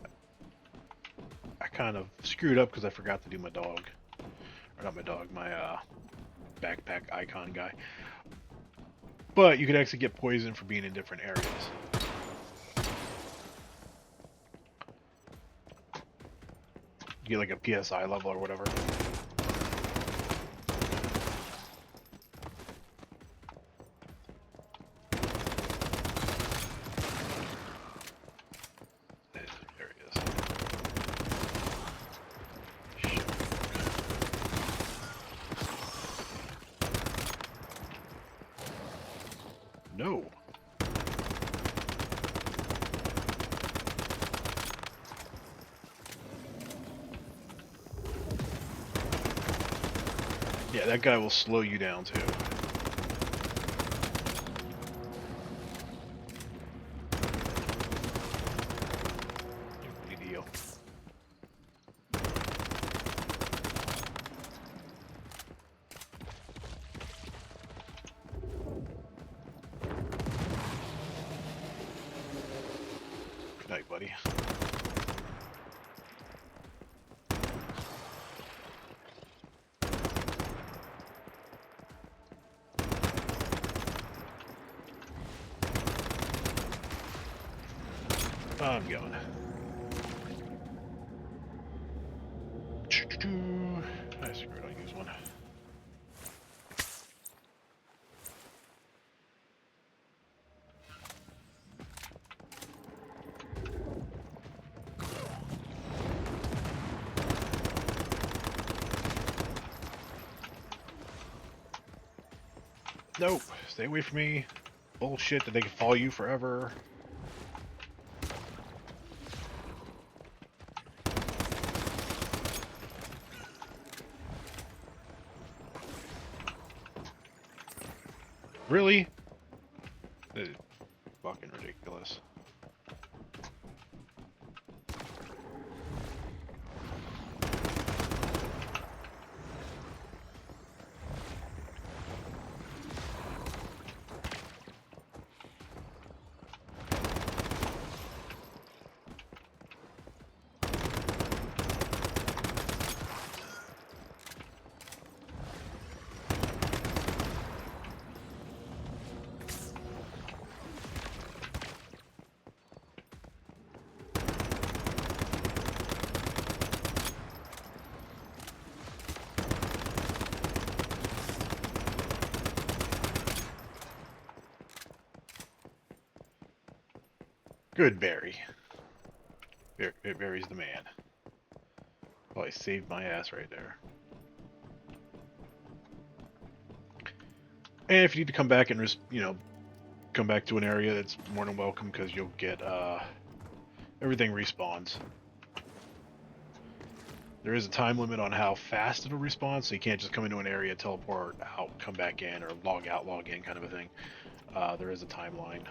I kind of screwed up because I forgot to do my dog. Or not my dog, my backpack icon guy. But you could actually get poisoned for being in different areas. You get like a PSI level or whatever. There he is. No. Yeah, that guy will slow you down too. Deal. Good night, buddy. I'm going. I screw it, I'll use one. Nope, stay away from me. Bullshit that they can follow you forever. Really? This is fucking ridiculous. Good Barry. Barry's the man. Well, I saved my ass right there. And if you need to come back and just, come back to an area, that's more than welcome because you'll get, everything respawns. There is a time limit on how fast it'll respawn, so you can't just come into an area, teleport out, come back in, or log out, log in kind of a thing. There is a timeline.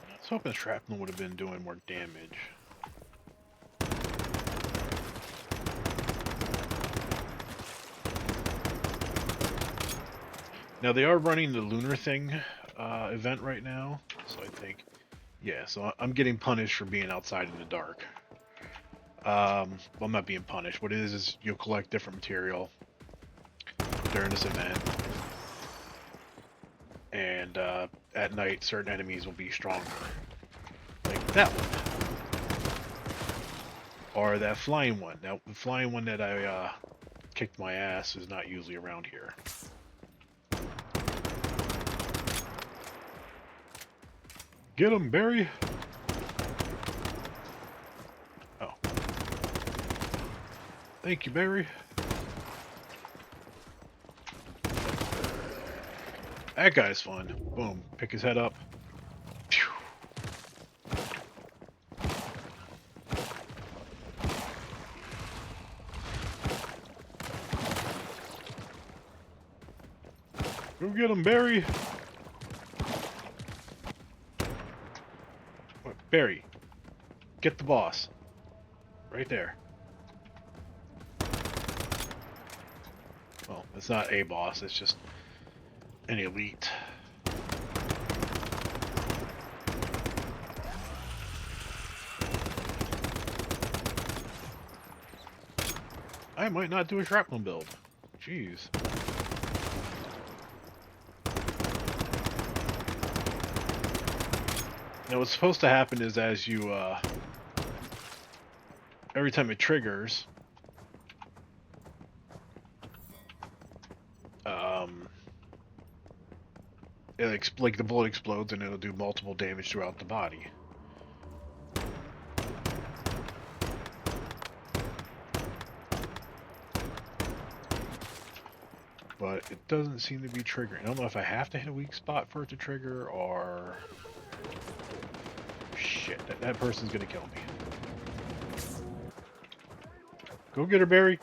I was hoping shrapnel would have been doing more damage. Now they are running the lunar thing event right now, so I think, yeah. So I'm getting punished for being outside in the dark. Well, I'm not being punished. What it is you'll collect different material during this event, and at night certain enemies will be stronger, like that one, or that flying one. Now the flying one that I kicked my ass is not usually around here. Get him, Barry! Oh. Thank you, Barry. That guy's fun. Boom. Pick his head up. Phew. Go get him, Barry! Barry, get the boss. Right there. Well, it's not a boss, it's just an elite. I might not do a shrapnel build. Jeez. Now what's supposed to happen is as you, every time it triggers, like the bullet explodes and it'll do multiple damage throughout the body. But it doesn't seem to be triggering. I don't know if I have to hit a weak spot for it to trigger, or... Shit, that person's gonna kill me. Go get her, Barry.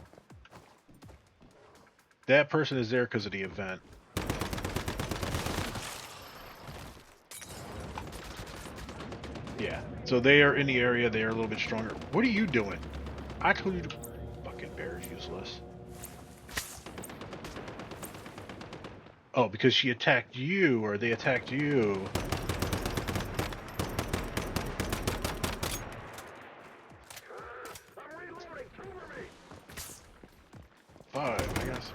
That person is there because of the event. Yeah, so they are in the area, they are a little bit stronger. What are you doing? I told you to... Fucking bear's useless. Oh, because she attacked you, or they attacked you. Five, I guess.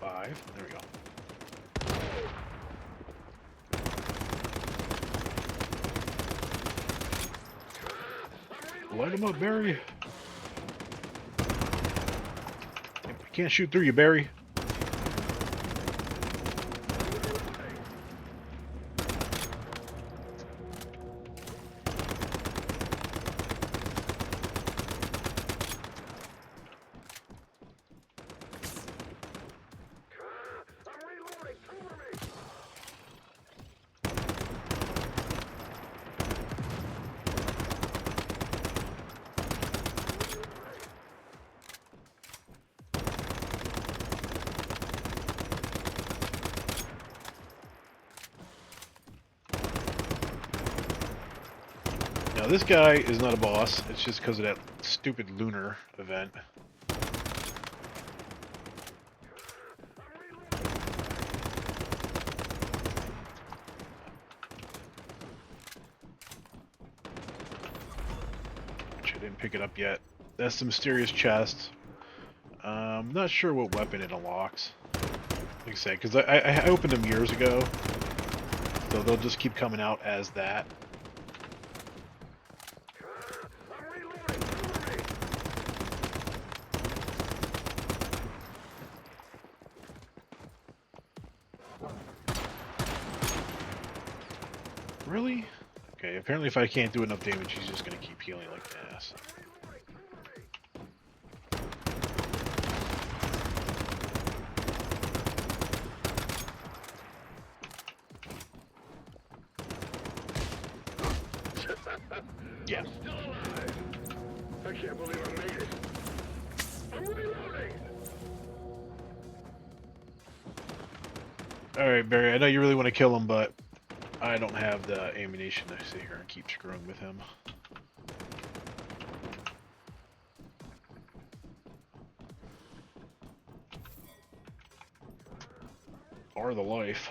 5. There we go. Light him up, Barry. I can't shoot through you, Barry. Now this guy is not a boss, it's just because of that stupid lunar event. Which I didn't pick it up yet. That's the mysterious chest. I'm not sure what weapon it unlocks. Like I said, because I opened them years ago, so they'll just keep coming out as that. Really? Okay, apparently if I can't do enough damage, he's just gonna keep healing like an ass. can't believe I made it. I'm reloading. Alright, Barry, I know you really want to kill him, but I don't have the ammunition to sit here and keep screwing with him. Or the life.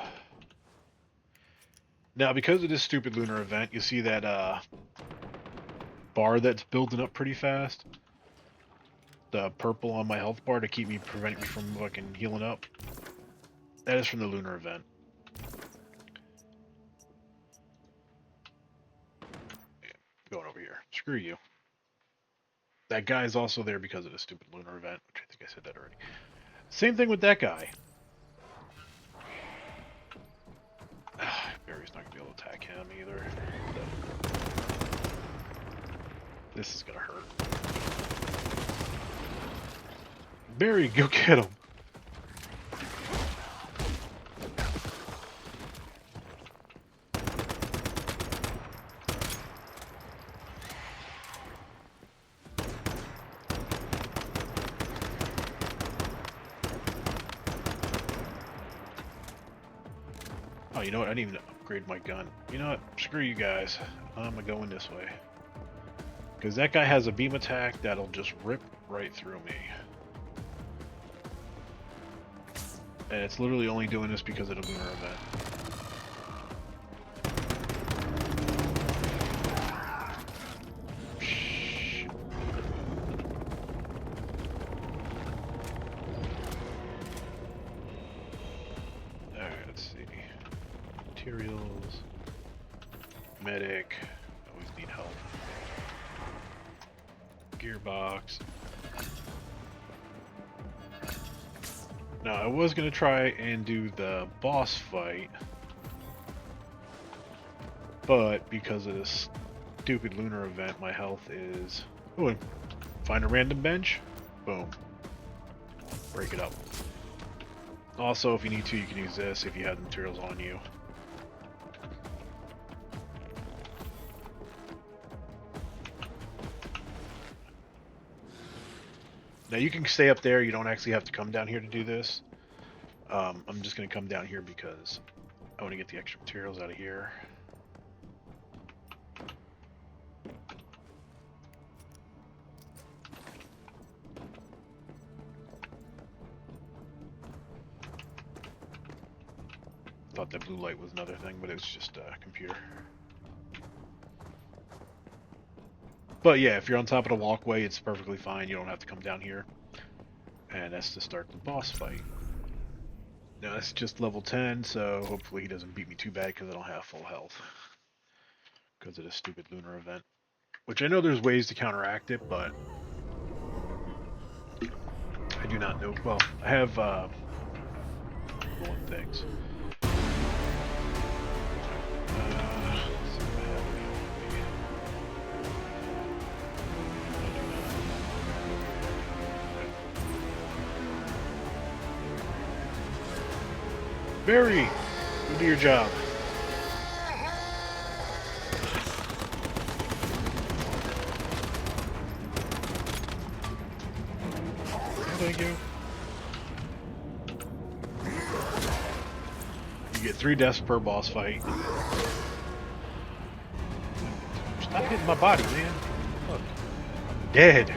Now, because of this stupid lunar event, you see that bar that's building up pretty fast? The purple on my health bar to prevent me from fucking healing up? That is from the lunar event. Going over here. Screw you. That guy is also there because of the stupid lunar event, which I think I said that already. Same thing with that guy. Barry's not going to be able to attack him either. This is going to hurt. Barry, go get him. Oh, you know what? I didn't even upgrade my gun. You know what? Screw you guys. I'm going to go in this way. Because that guy has a beam attack that'll just rip right through me. And it's literally only doing this because of the lunar event. Alright, let's see. Materials. Medic. Always need help. Gearbox. Now, I was going to try and do the boss fight, but because of this stupid lunar event, my health is... Ooh, find a random bench? Boom. Break it up. Also, if you need to, you can use this if you have the materials on you. Now you can stay up there, you don't actually have to come down here to do this. I'm just going to come down here because I want to get the extra materials out of here. Thought that blue light was another thing, but it's just a computer. But yeah, if you're on top of the walkway, it's perfectly fine. You don't have to come down here. And that's to start the boss fight. Now, that's just level 10, so hopefully he doesn't beat me too bad because I don't have full health. Because of this stupid lunar event. Which I know there's ways to counteract it, but... I do not know. Well, I have, one things. Barry, go do your job. Thank you. You get 3 deaths per boss fight. Stop hitting my body, man. Look, I'm dead.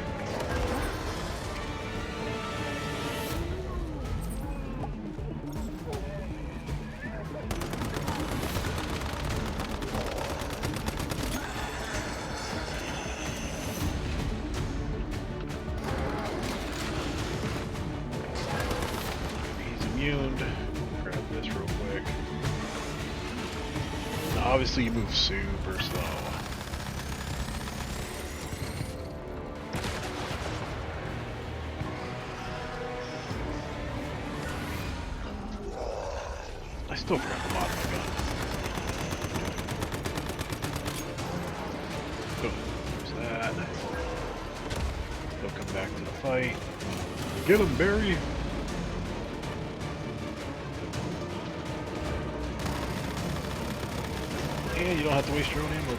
Grab this real quick. Now, obviously you move super slow. I still forgot the mod of my gun. Boom. There's that. They'll come back to the fight. Get him, Barry! And you don't have to waste your own ammo.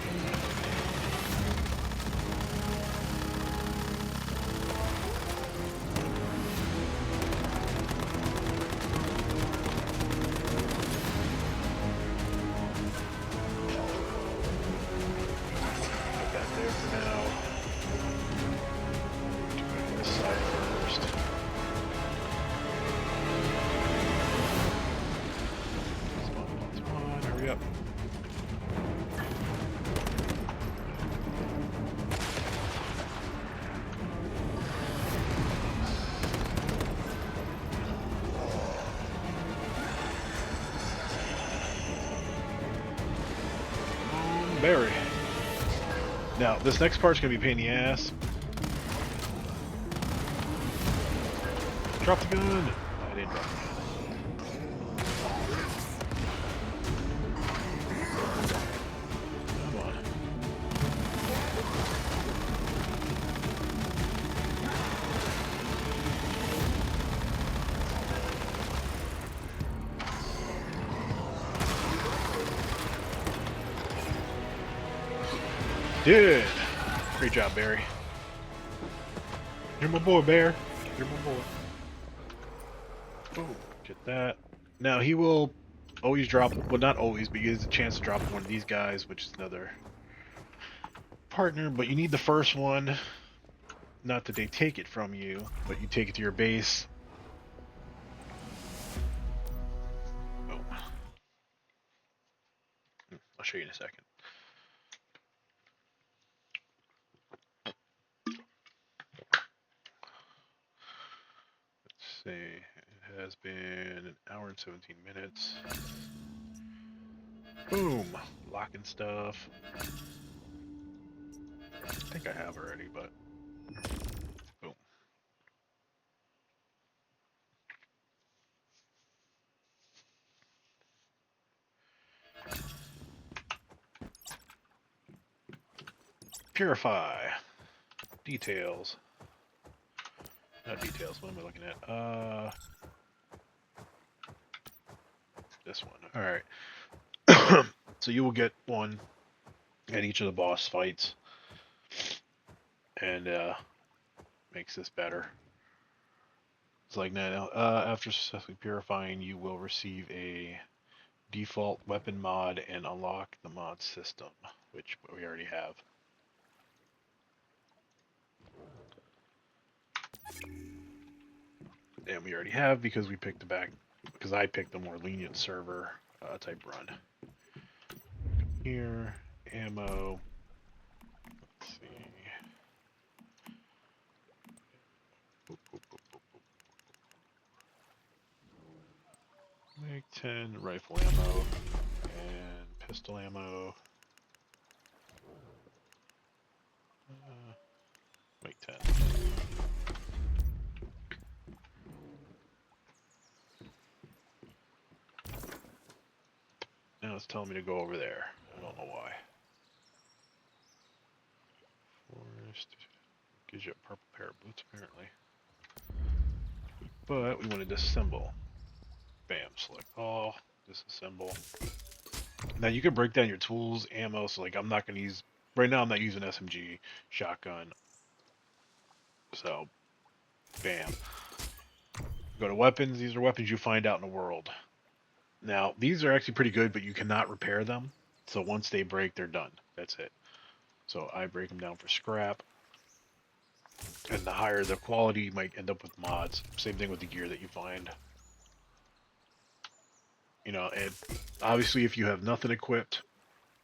berry. Now, this next part's gonna be a pain in the ass. Drop the gun! I didn't drop the gun. Come on. Did! Great job, Barry. You're my boy, Bear. You're my boy. Boom. Get that. Now, he will always drop, well, not always, but he has a chance to drop one of these guys, which is another partner, but you need the first one. Not that they take it from you, but you take it to your base. Boom. I'll show you in a second. Let's see. It has been an hour and 17 minutes. Boom. Locking stuff. I think I have already, but boom. Purify. Details. Not details, what am I looking at? This one. Alright. So you will get one at each of the boss fights. And makes this better. It's like now, after successfully purifying, you will receive a default weapon mod and unlock the mod system, which we already have. And we already have because we picked because I picked the more lenient server type run. Here, ammo. Let's see. Boop, boop, boop, boop, boop. Make 10 rifle ammo and pistol ammo. Make 10. Now it's telling me to go over there. I don't know why. Forest gives you a purple pair of boots apparently. But we want to disassemble. Bam, select all, disassemble. Now you can break down your tools, ammo, so like I'm not going to use, right now I'm not using SMG, shotgun. So, bam. Go to weapons, these are weapons you find out in the world. Now, these are actually pretty good, but you cannot repair them. So once they break, they're done. That's it. So I break them down for scrap. And the higher the quality, you might end up with mods. Same thing with the gear that you find. You know, and obviously if you have nothing equipped,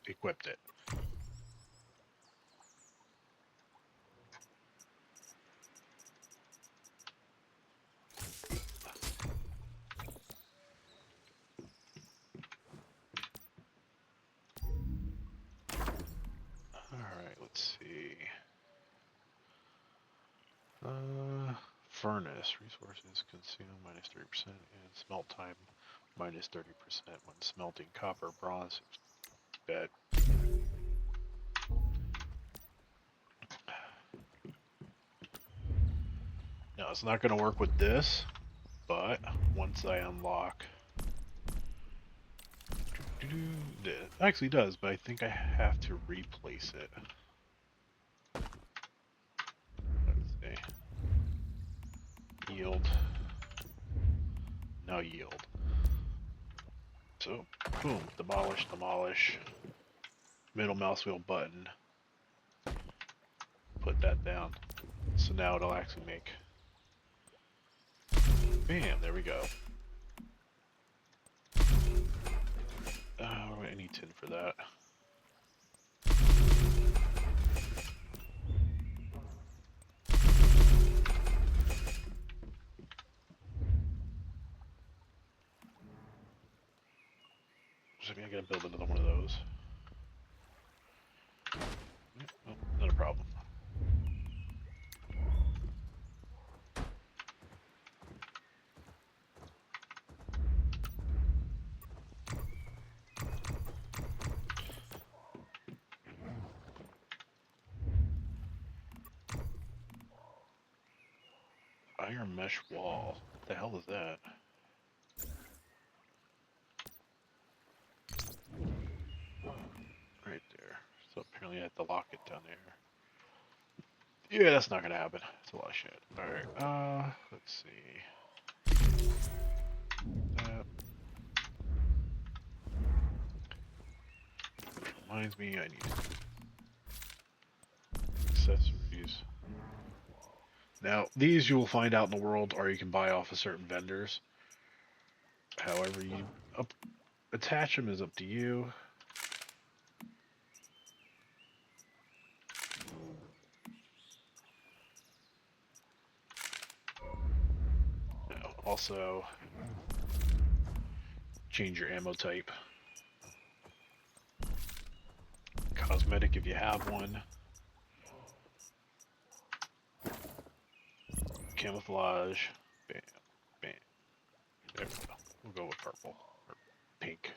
equip it. Alright, let's see. Furnace. Resources consumed minus 30% and smelt time minus 30% when smelting copper, bronze. Bad. Now it's not going to work with this, but once I unlock, it actually does, but I think I have to replace it. Let's see. Yield. Now yield. So, boom, demolish, demolish. Middle mouse wheel button. Put that down. So now it'll actually make. Bam, there we go. I need tin for that. So maybe I gotta build another one of those. Iron mesh wall. What the hell is that? Right there. So apparently I have to lock it down there. Yeah, that's not gonna happen. It's a lot of shit. Alright, let's see. That reminds me I need accessories. Now, these you will find out in the world, or you can buy off of certain vendors. However, you attach them is up to you. Now, also, change your ammo type. Cosmetic if you have one. Camouflage. Bam. Bam. There we go. We'll go with purple. Or pink.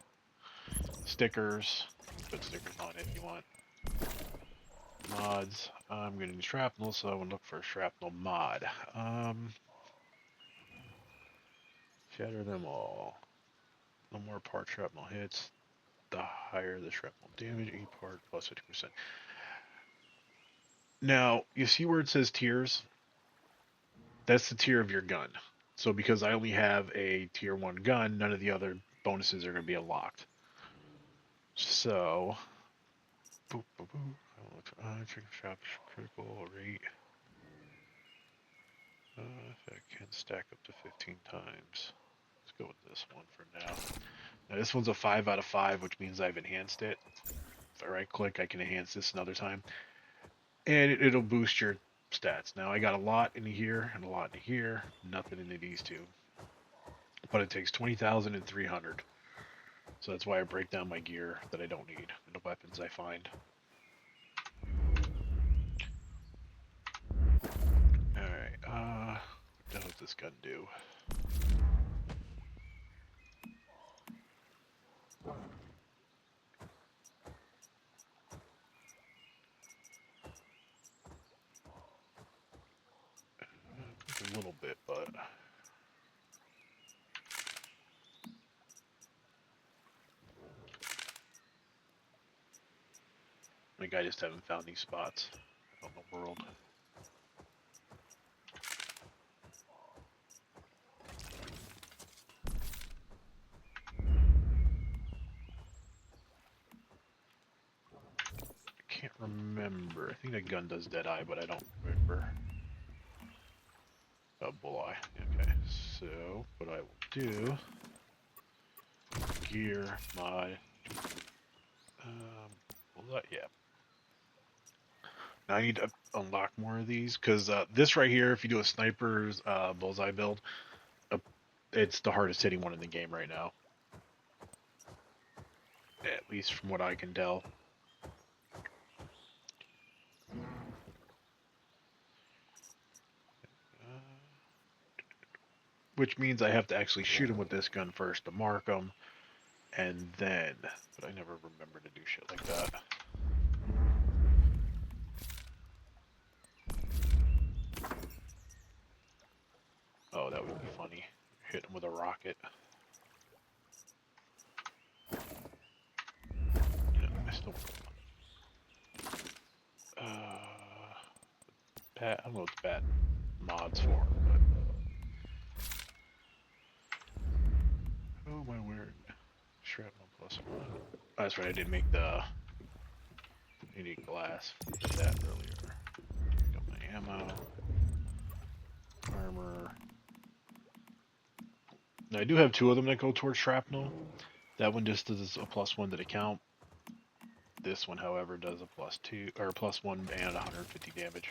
Stickers. Put stickers on it if you want. Mods. I'm going to need shrapnel, so I will look for a shrapnel mod. Shatter them all. No more part shrapnel hits. The higher the shrapnel damage, each part plus 50%. Now, you see where it says tiers? That's the tier of your gun. So because I only have a tier 1 gun, none of the other bonuses are going to be unlocked. So, boop, boop, boop. Shop critical rate. That can stack up to 15 times. Let's go with this one for now. Now this one's a 5 out of 5, which means I've enhanced it. If I right click, I can enhance this another time. And it'll boost your stats. Now I got a lot in here and a lot in here. Nothing into these two. But it takes 20,300. So that's why I break down my gear that I don't need and the weapons I find. Alright, what the hell does this gun do? A little bit, but I think I just haven't found these spots out in the world. I can't remember. I think that gun does Deadeye, but I don't remember. Oh, Bulleye. Okay, so what I will do, gear, mod, yeah. Now I need to unlock more of these, because this right here, if you do a sniper's bullseye build, it's the hardest hitting one in the game right now. At least from what I can tell. Which means I have to actually shoot him with this gun first to mark him, and then, but I never remember to do shit like that. Oh, that would be funny. Hit him with a rocket. Yeah, I still I don't know what the bad mods for, but who am I wearing? Shrapnel +1. Oh, that's right, I did make the unique glass for that earlier. Got my ammo, armor. Now I do have 2 of them that go towards shrapnel. That one just does a +1 to the count. This one, however, does a +2 or +1 and 150 damage.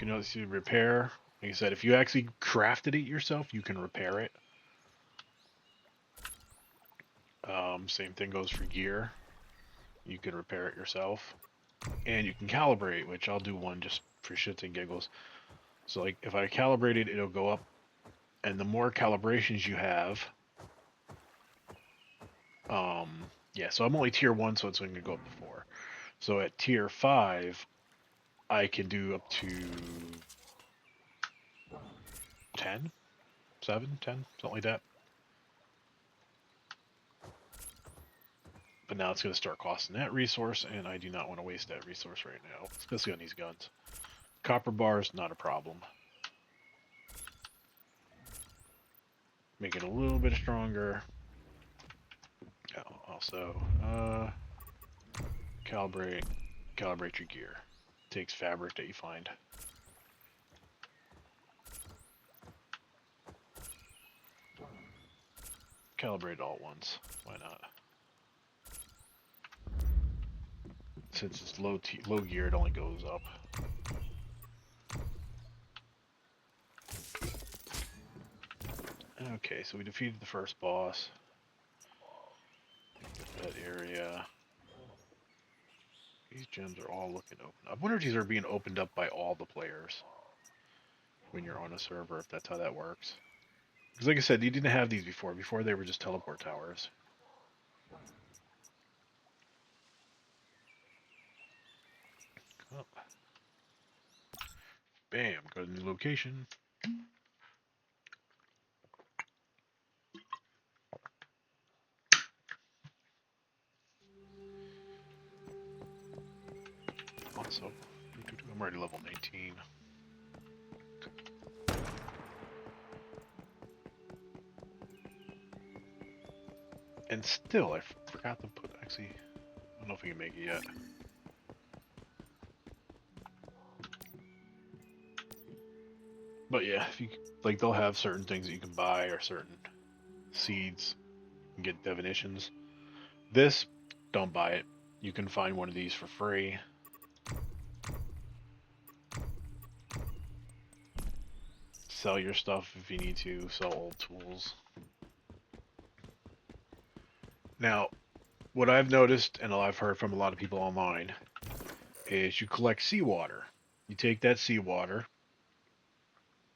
You can also repair. Like I said, if you actually crafted it yourself, you can repair it. Same thing goes for gear. You can repair it yourself. And you can calibrate, which I'll do one just for shits and giggles. So like if I calibrate it, it'll go up. And the more calibrations you have, yeah, so I'm only tier 1, so it's going to go up to 4. So at tier 5, I can do up to 10, 7, 10, something like that. But now it's going to start costing that resource, and I do not want to waste that resource right now, especially on these guns. Copper bars, not a problem. Make it a little bit stronger. Oh, also, calibrate your gear. Takes fabric that you find. Calibrate all at once. Why not? Since it's low gear, it only goes up. Okay, so we defeated the first boss. That area. These gems are all looking open. I wonder if these are being opened up by all the players when you're on a server, if that's how that works. Because like I said, you didn't have these before. Before they were just teleport towers. Oh. Bam, go to the new location. Also, I'm already level 19. And still, I forgot to put, actually, I don't know if we can make it yet. But yeah, if you, like, they'll have certain things that you can buy or certain seeds and get divinations. This, don't buy it. You can find one of these for free. Sell your stuff if you need to, sell old tools. Now, what I've noticed, and I've heard from a lot of people online, is you collect seawater. You take that seawater,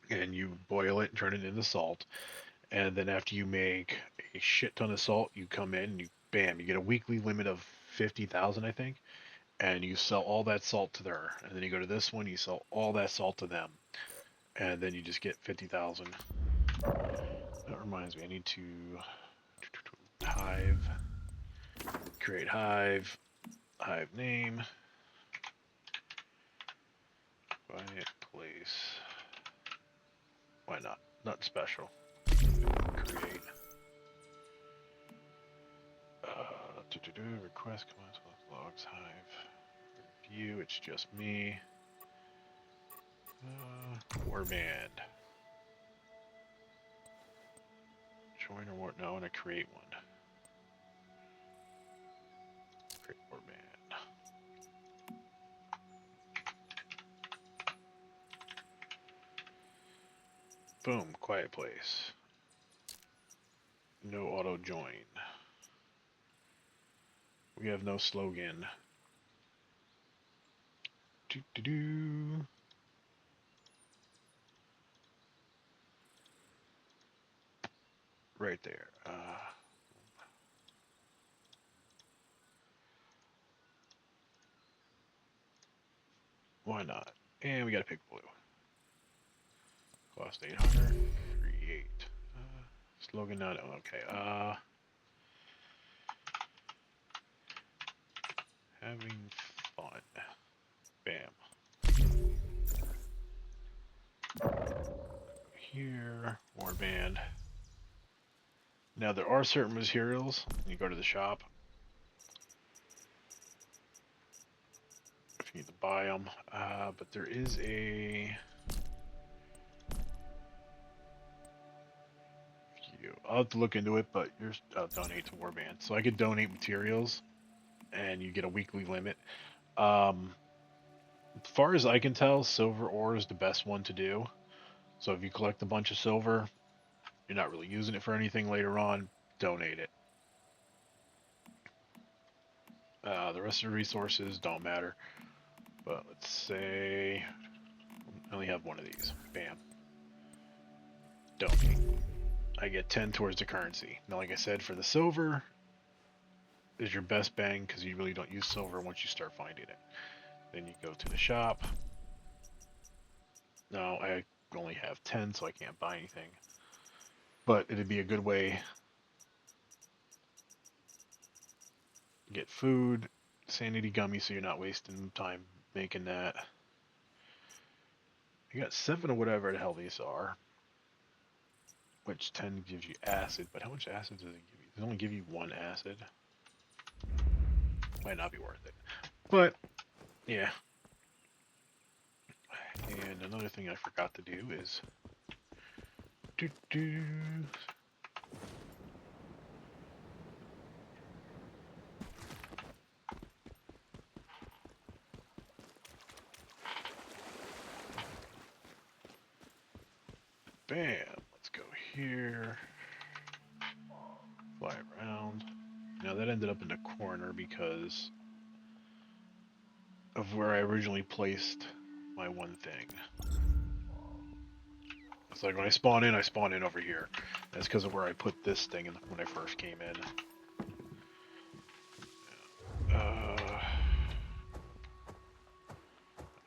and you boil it and turn it into salt. And then after you make a shit ton of salt, you come in and you, bam, you get a weekly limit of 50,000, I think. And you sell all that salt to there. And then you go to this one, you sell all that salt to them. And then you just get 50,000. That reminds me, I need to hive, create hive, hive name, quiet place. Why not? Not special. Create. Request commands logs hive. View. It's just me. Warband. Join or what? No, I want to create one. Create warband. Boom. Quiet place. No auto join. We have no slogan. Do. Right there. Why not? And we gotta pick blue. Cost 800. Create. Slogan not okay. Having fun. Bam. Here, warband. Now there are certain materials. You go to the shop. If you need to buy them, but there is a. I'll have to look into it, but you're donate to warband. So I could donate materials, and you get a weekly limit. As far as I can tell, silver ore is the best one to do. So if you collect a bunch of silver, you're not really using it for anything later on, donate it. The rest of the resources don't matter. But let's say I only have one of these. Bam. Donate. I get 10 towards the currency. Now, like I said, for the silver, is your best bang because you really don't use silver once you start finding it. Then you go to the shop. No, I only have 10, so I can't buy anything. But it'd be a good way to get food, sanity gummy, so you're not wasting time making that. You got 7 or whatever the hell these are. Which 10 gives you acid, but how much acid does it give you? Does it only give you 1 acid? Might not be worth it. But, yeah. And another thing I forgot to do is... Bam! Let's go here. Fly around. Now that ended up in the corner because of where I originally placed my one thing. It's like when I spawn in over here. That's because of where I put this thing in when I first came in.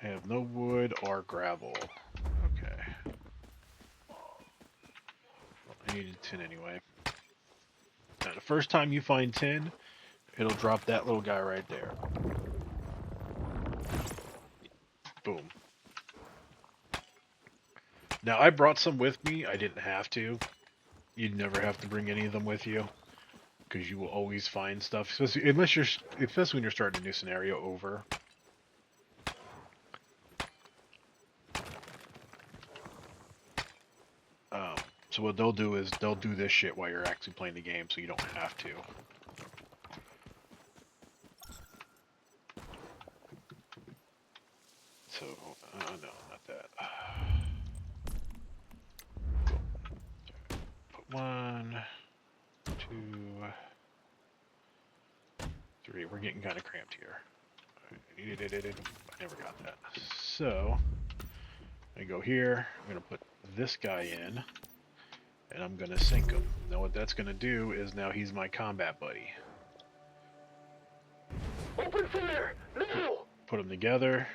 I have no wood or gravel. Okay. Well, I needed tin anyway. Now, the first time you find tin, it'll drop that little guy right there. Boom. Now, I brought some with me. I didn't have to. You'd never have to bring any of them with you, because you will always find stuff, especially when you're starting a new scenario over. So what they'll do is they'll do this shit while you're actually playing the game, so you don't have to. So, no, not that. Put 1, 2, 3. We're getting kind of cramped here. I never got that. So, I go here. I'm going to put this guy in. And I'm going to sink him. Now what that's going to do is now he's my combat buddy. Open fire! Now! Put them together.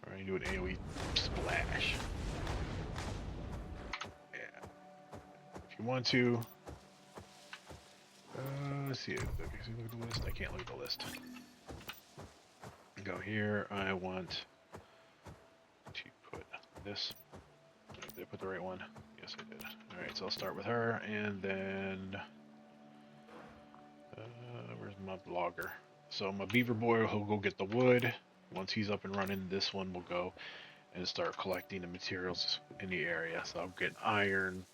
Alright, do an AoE splash. Yeah. If you want to... let's see. Okay, so look at the list. I can't look at the list. Go here. I want to put this... Did I put the right one? Yes, I did. Alright, so I'll start with her, and then... where's my blogger? So my beaver boy, he'll go get the wood. Once he's up and running, this one will go and start collecting the materials in the area. So I'll get iron,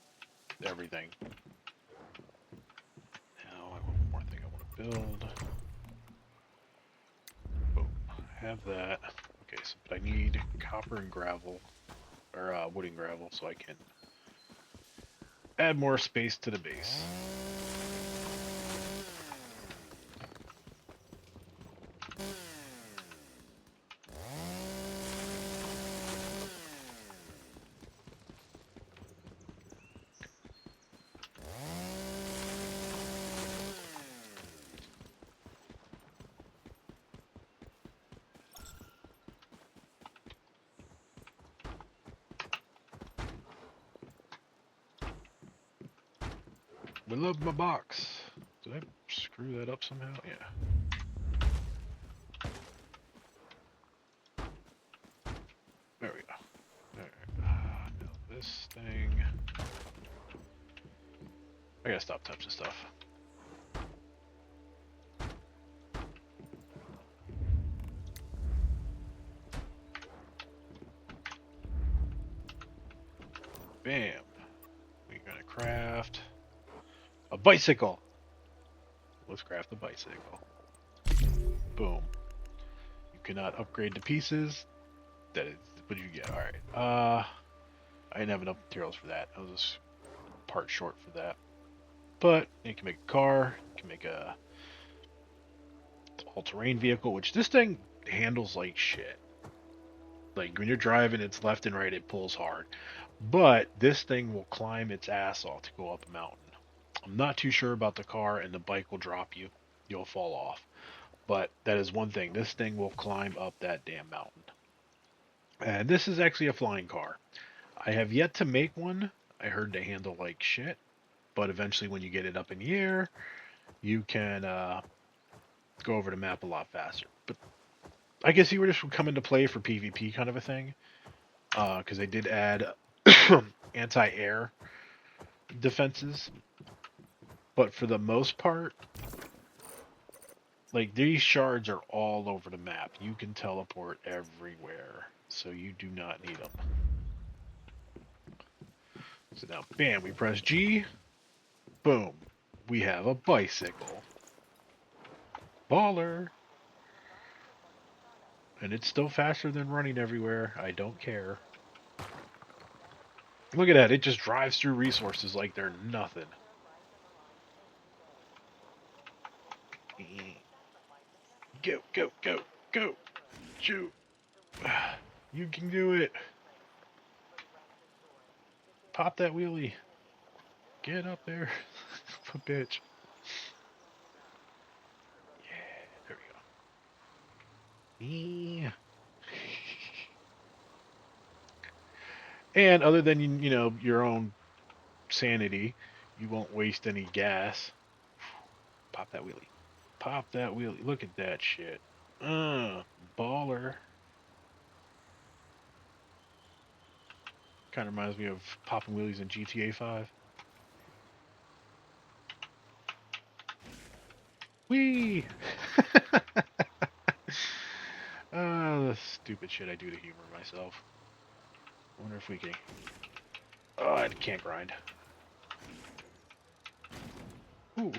everything. Now I have one more thing I want to build. Boom. I have that. Okay, so but I need copper and gravel. Or wood and gravel, so I can add more space to the base. I love my box. Did I screw that up somehow? Yeah. There we go. Alright. Now this thing. I gotta stop touching stuff. Bam. We're gonna craft a bicycle. Let's craft a bicycle. Boom. You cannot upgrade the pieces. That is what you get. Alright. I didn't have enough materials for that. I was just part short for that. But you can make a car, you can make a all-terrain vehicle, which this thing handles like shit. Like when you're driving, it's left and right, it pulls hard. But this thing will climb its ass off to go up a mountain. I'm not too sure about the car, and the bike will drop you. You'll fall off. But that is one thing. This thing will climb up that damn mountain. And this is actually a flying car. I have yet to make one. I heard they handle like shit. But eventually, when you get it up in the air, you can go over the map a lot faster. But I guess you were just come into play for PvP kind of a thing. Because they did add anti-air defenses. But for the most part, like these shards are all over the map. You can teleport everywhere. So you do not need them. So now, bam, we press G. Boom. We have a bicycle. Baller. And it's still faster than running everywhere. I don't care. Look at that. It just drives through resources like they're nothing. Go, go, go, go. Shoot. You can do it. Pop that wheelie. Get up there. Bitch. Yeah, there we go. Yeah. And other than you know your own sanity, you won't waste any gas. Pop that wheelie. Pop that wheelie. Look at that shit. Baller. Kind of reminds me of popping wheelies in GTA 5. Whee! The stupid shit I do to humor myself. I wonder if we can. Oh, I can't grind. Ooh.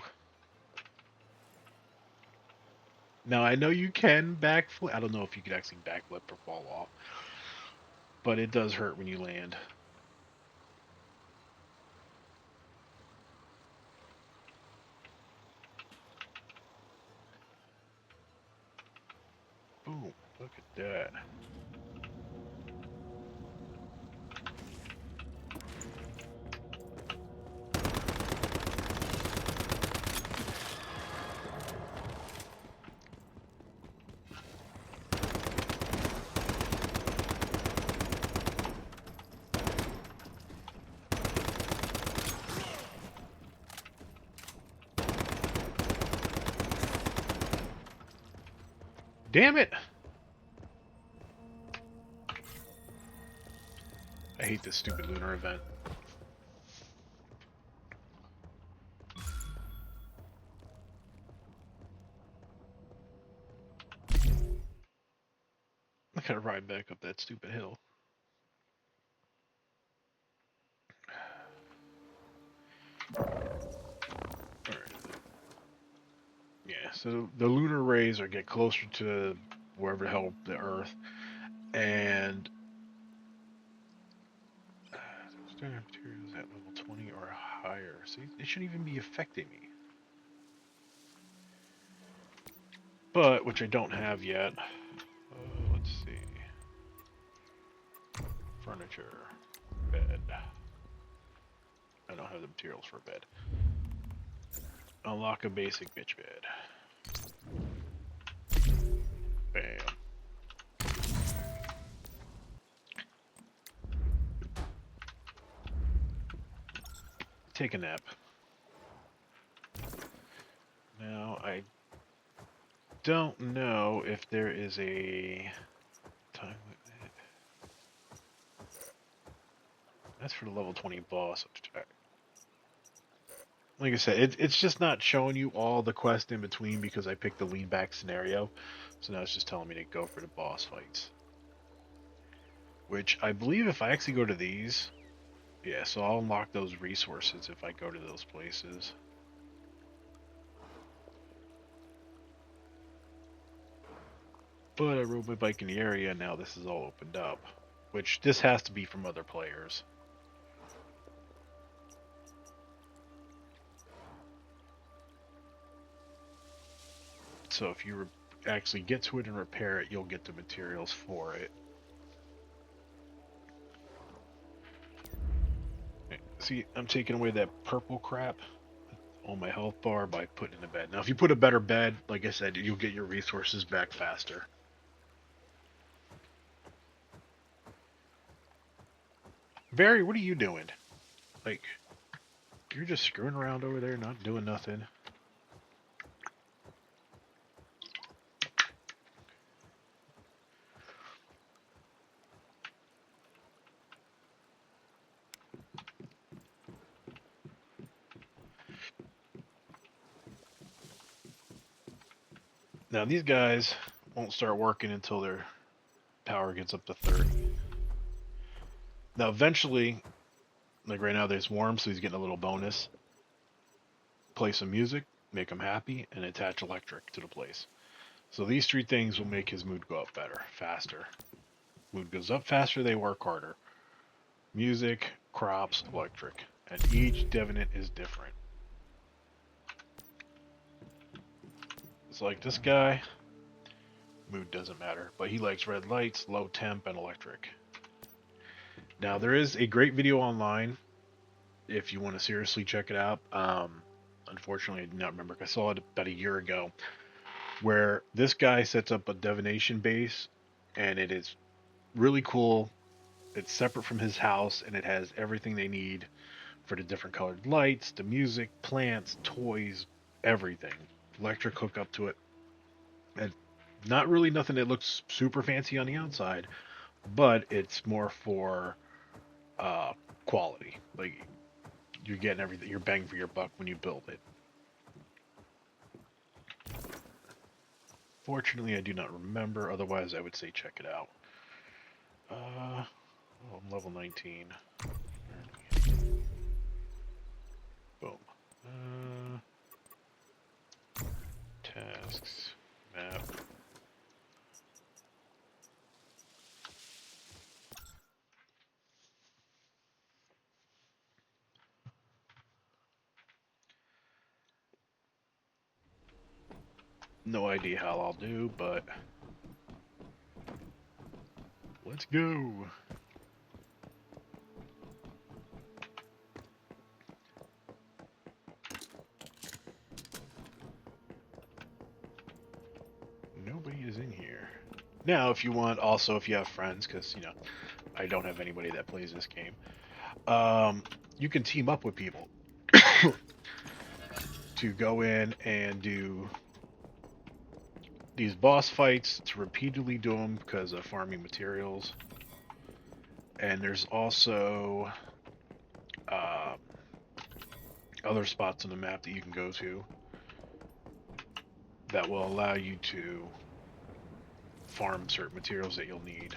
Now I know you can backflip. I don't know if you could actually backflip or fall off, but it does hurt when you land. Boom! Look at that. Damn it! I hate this stupid lunar event. I gotta ride back up that stupid hill. Alright. Yeah, so the lunar rays are get closer to wherever the hell the Earth, and standard materials at level 20 or higher. So it shouldn't even be affecting me. But, which I don't have yet. Let's see. Furniture. Bed. I don't have the materials for a bed. Unlock a basic bitch bed. Bam. Take a nap. Now, I don't know if there is a time limit. That's for the level 20 boss. Like I said, it's just not showing you all the quest in between because I picked the lean back scenario. So now it's just telling me to go for the boss fights. Which I believe if I actually go to these, yeah, so I'll unlock those resources if I go to those places. But I rode my bike in the area and now this is all opened up. Which this has to be from other players. So if you actually get to it and repair it, you'll get the materials for it. See, I'm taking away that purple crap. on my health bar by putting in a bed. Now, if you put a better bed, like I said, you'll get your resources back faster. Barry, what are you doing? Like, you're just screwing around over there, not doing nothing. Now, these guys won't start working until their power gets up to 30. Now, eventually, like right now, there's warm, so he's getting a little bonus. Play some music, make him happy, and attach electric to the place. So these three things will make his mood go up better, faster. Mood goes up faster, they work harder. Music, crops, electric. And each Devenant is different. It's like this guy, mood doesn't matter, but he likes red lights, low temp, and electric. Now, there is a great video online if you want to seriously check it out. Unfortunately, I do not remember. I saw it about a year ago, where this guy sets up a divination base, and it is really cool. It's separate from his house, and it has everything they need for the different colored lights, the music, plants, toys, everything. Electric hook up to it. And not really nothing that looks super fancy on the outside, but it's more for quality. Like, you're getting everything, you're bang for your buck when you build it. Fortunately, I do not remember. Otherwise, I would say check it out. Oh, I'm level 19. Boom. Tasks. Map. No idea how I'll do, but let's go. Nobody is in here. Now, if you want, also if you have friends, because, you know, I don't have anybody that plays this game, you can team up with people to go in and do these boss fights, to repeatedly do them because of farming materials. And there's also other spots on the map that you can go to that will allow you to farm certain materials that you'll need.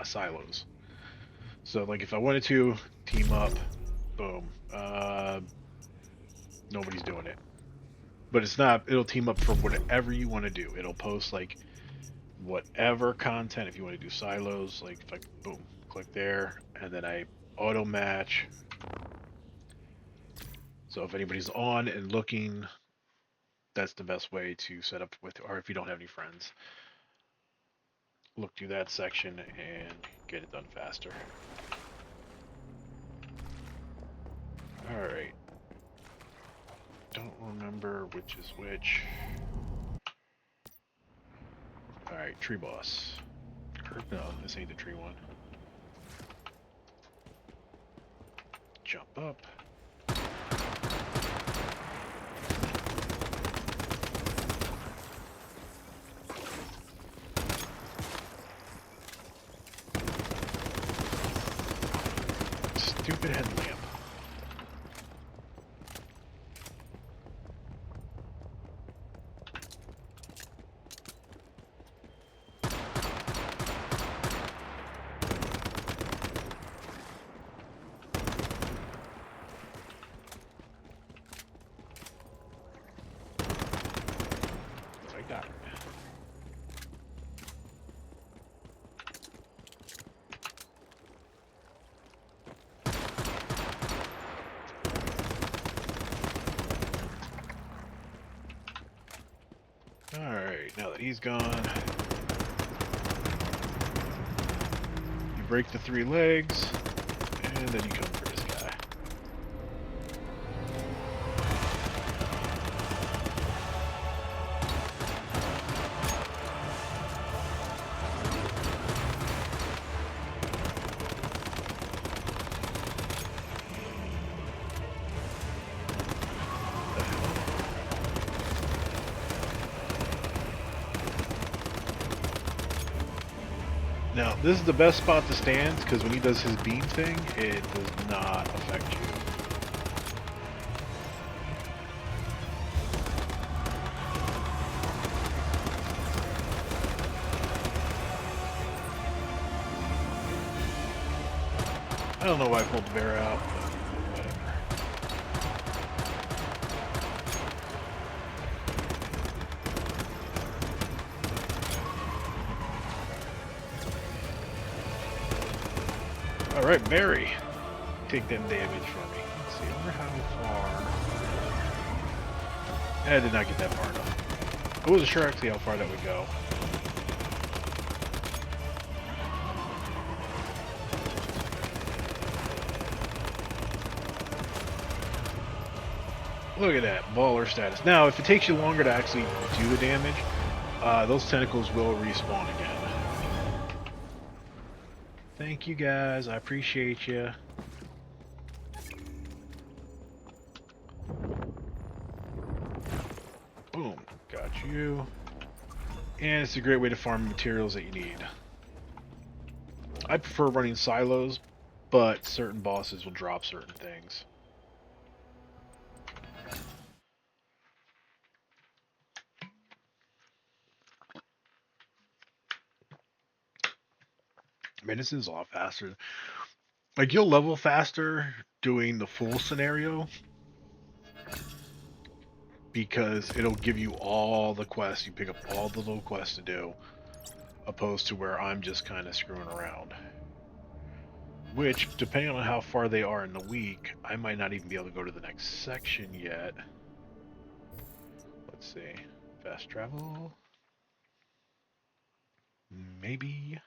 Silos. So, like, if I wanted to team up, boom, nobody's doing it. But it's not, it'll team up for whatever you want to do. It'll post, like, whatever content. If you want to do silos, like, if I, boom, click there, and then I auto match. So if anybody's on and looking, that's the best way to set up with, or if you don't have any friends, look through that section and get it done faster. Alright. Don't remember which is which. Alright, tree boss. No, this ain't the tree one. Jump up. Stupid headlamp. I got it. Alright, now that he's gone, you break the 3 legs, and then you come for this guy. Now, this is the best spot to stand, because when he does his beam thing, it does not affect you. I don't know why I pulled the bear out, but whatever. Alright, Barry. Take them damage from me. Let's see, I wonder how far. I did not get that far enough. I wasn't sure actually how far that would go. Look at that, baller status. Now, if it takes you longer to actually do the damage, those tentacles will respawn again. Thank you guys, I appreciate you. Boom, got you. And it's a great way to farm materials that you need. I prefer running silos, but certain bosses will drop certain things. Man, this is a lot faster. Like, you'll level faster doing the full scenario because it'll give you all the quests. You pick up all the little quests to do, opposed to where I'm just kind of screwing around. Which, depending on how far they are in the week, I might not even be able to go to the next section yet. Let's see. Fast travel. Maybe.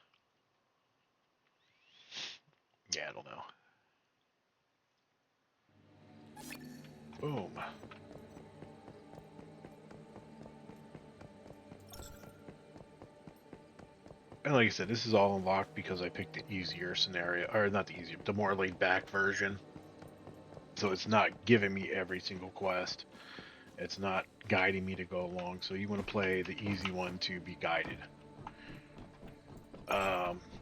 Yeah, I don't know. Boom. And like I said, this is all unlocked because I picked the easier scenario, or not the easier, the more laid back version. So it's not giving me every single quest. It's not guiding me to go along. So you want to play the easy one to be guided.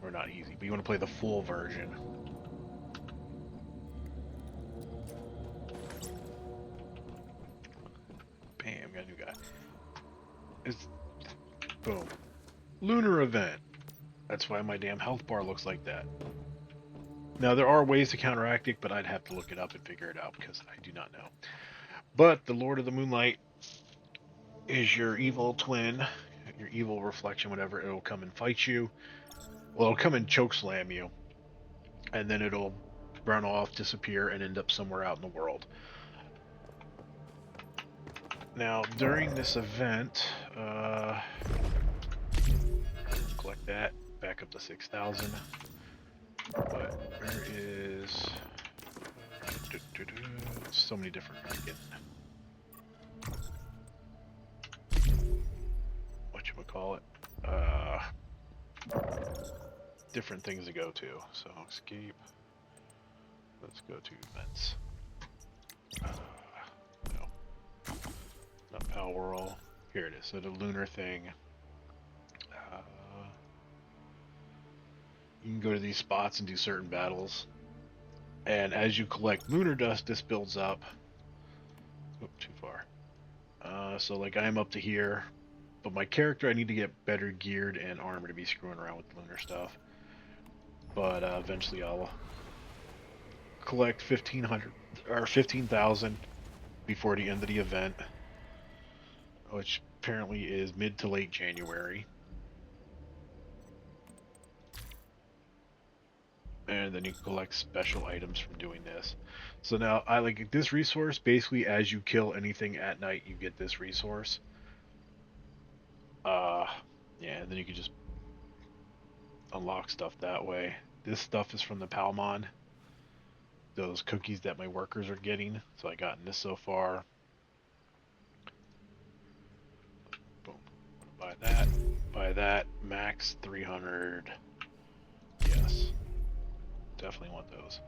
Or not easy, but you want to play the full version. Bam, got a new guy. It's boom. Lunar event. That's why my damn health bar looks like that. Now, there are ways to counteract it, but I'd have to look it up and figure it out because I do not know. But the Lord of the Moonlight is your evil twin, your evil reflection, whatever. It'll come and fight you. Well, it'll come and chokeslam you. And then it'll run off, disappear, and end up somewhere out in the world. Now, during this event, collect that, back up to 6,000. But where is so many different whatchamacallit, different things to go to. So escape. Let's go to events. No, not Pal World. Here it is. So the lunar thing. You can go to these spots and do certain battles. And as you collect lunar dust, this builds up. Oh, too far. So like I'm up to here. But my character, I need to get better geared and armor to be screwing around with lunar stuff. But eventually I'll collect 1,500 or 15,000 before the end of the event. Which apparently is mid to late January. And then you can collect special items from doing this. So now I like this resource. Basically, as you kill anything at night, you get this resource. Yeah, and then you can just unlock stuff that way. This stuff is from the Palmon. Those cookies that my workers are getting. So I gotten this so far. Boom. Buy that. Buy that. Max 300. Yes. Definitely want those.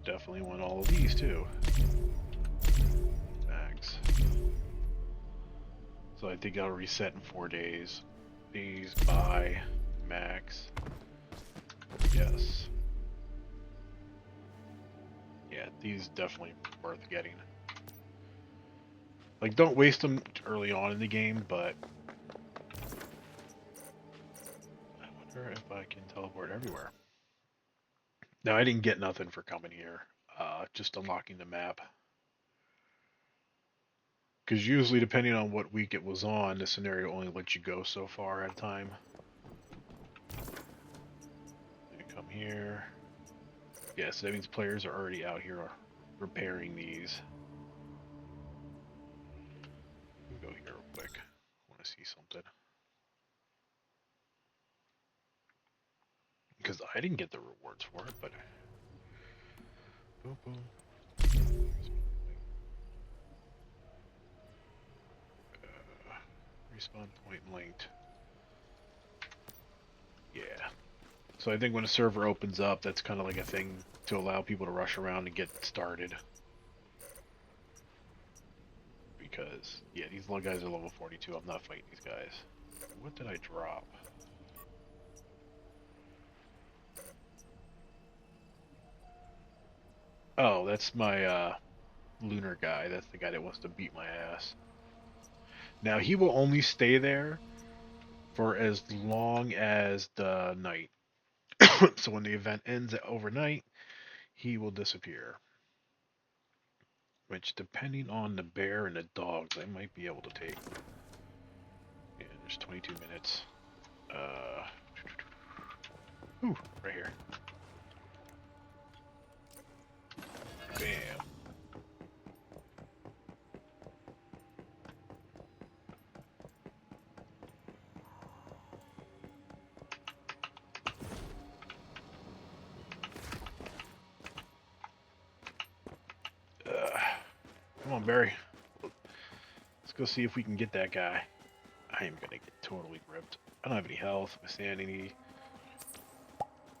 Definitely want all of these too. Max. So I think I'll reset in 4 days. These buy. max. Yes. Yeah, these definitely worth getting. Like, don't waste them early on in the game, but I wonder if I can teleport everywhere. Now, I didn't get nothing for coming here. Just unlocking the map. Because usually, depending on what week it was on, the scenario only lets you go so far at a time. You come here. Yeah, so that means players are already out here repairing these. Let me go here real quick. I want to see something. Because I didn't get the rewards for it, but... Boom, boom. Respawn point linked. Yeah. So I think when a server opens up, that's kind of like a thing to allow people to rush around and get started. Because, yeah, these little guys are level 42. I'm not fighting these guys. What did I drop? Oh, that's my lunar guy. That's the guy that wants to beat my ass. Now, he will only stay there for as long as the night. So when the event ends at overnight, he will disappear. Which, depending on the bear and the dogs, I might be able to take. Yeah, there's 22 minutes. Ooh, right here. Bam. Come on, Barry. Let's go see if we can get that guy. I am gonna get totally ripped. I don't have any health, my sanity.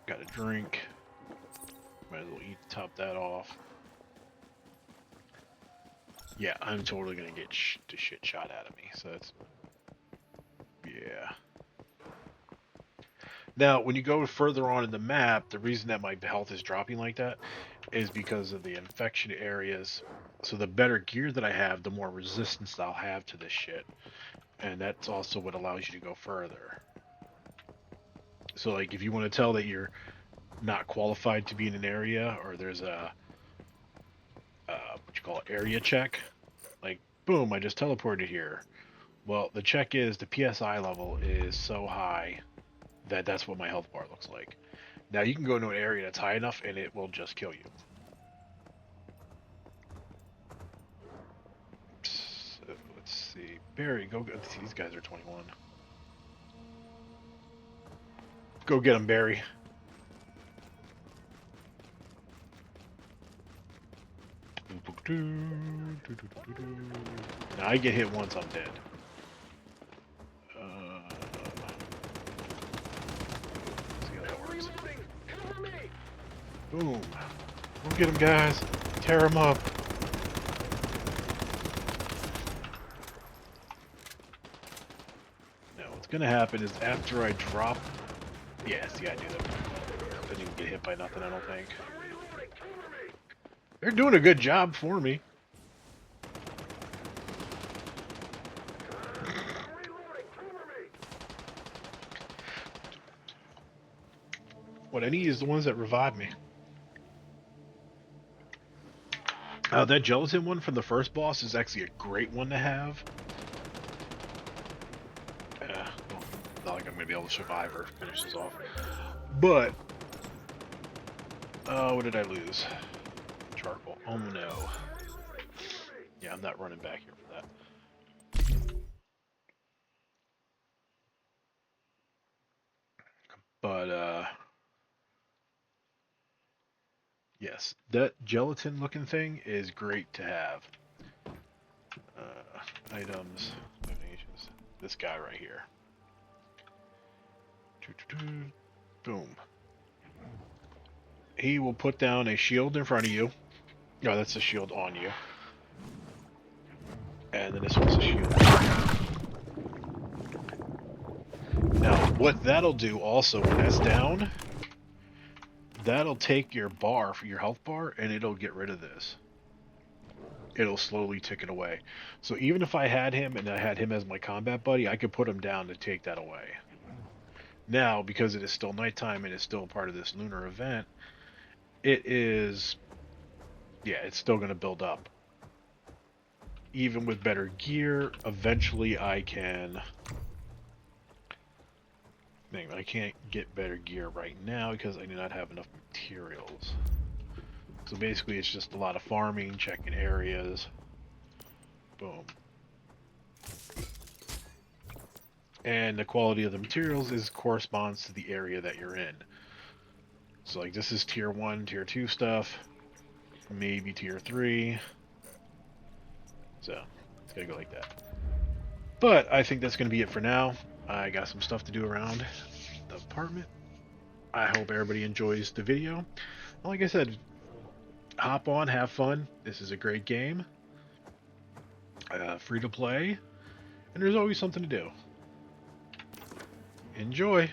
Got a drink. Might as well eat, top that off. Yeah, I'm totally gonna get the shit shot out of me. So that's... Yeah. Now, when you go further on in the map, the reason that my health is dropping like that is because of the infection areas. So the better gear that I have, the more resistance I'll have to this shit. And that's also what allows you to go further. So, like, if you want to tell that you're not qualified to be in an area, or there's a, what you call it, area check, like, boom, I just teleported here. Well, the check is the PSI level is so high that that's what my health bar looks like. Now, you can go into an area that's high enough, and it will just kill you. So, let's see. Barry, go get... These guys are 21. Go get him, Barry. Now, I get hit once, I'm dead. Let's see how that works. Boom. Go get him, guys. Tear him up. Now, what's going to happen is after I drop... Yeah, see, I do that. Didn't even get hit by nothing, I don't think. They're doing a good job for me. What I need is the ones that revive me. That gelatin one from the first boss is actually a great one to have. Well, not like I'm going to be able to survive or finish this off. But, what did I lose? Charcoal. Oh no. Yeah, I'm not running back here for that. But, yes, that gelatin looking thing is great to have. Items, donations, this guy right here. Boom. He will put down a shield in front of you. No, that's a shield on you. And then this one's a shield. Now, What that'll do also, when that's down, that'll take your bar, for your health bar, and it'll get rid of this. It'll slowly tick it away. So even if I had him and I had him as my combat buddy, I could put him down to take that away. Now, because it is still nighttime and it's still part of this lunar event, it is, yeah, it's still going to build up. Even with better gear, eventually I can... I can't get better gear right now because I do not have enough materials. So basically it's just a lot of farming, checking areas. Boom. And the quality of the materials corresponds to the area that you're in. So like this is tier 1, tier 2 stuff. Maybe tier 3. So it's gonna go like that. But I think that's gonna be it for now. I got some stuff to do around the apartment. I hope everybody enjoys the video. Like I said, hop on, have fun. This is a great game. Free to play. And there's always something to do. Enjoy!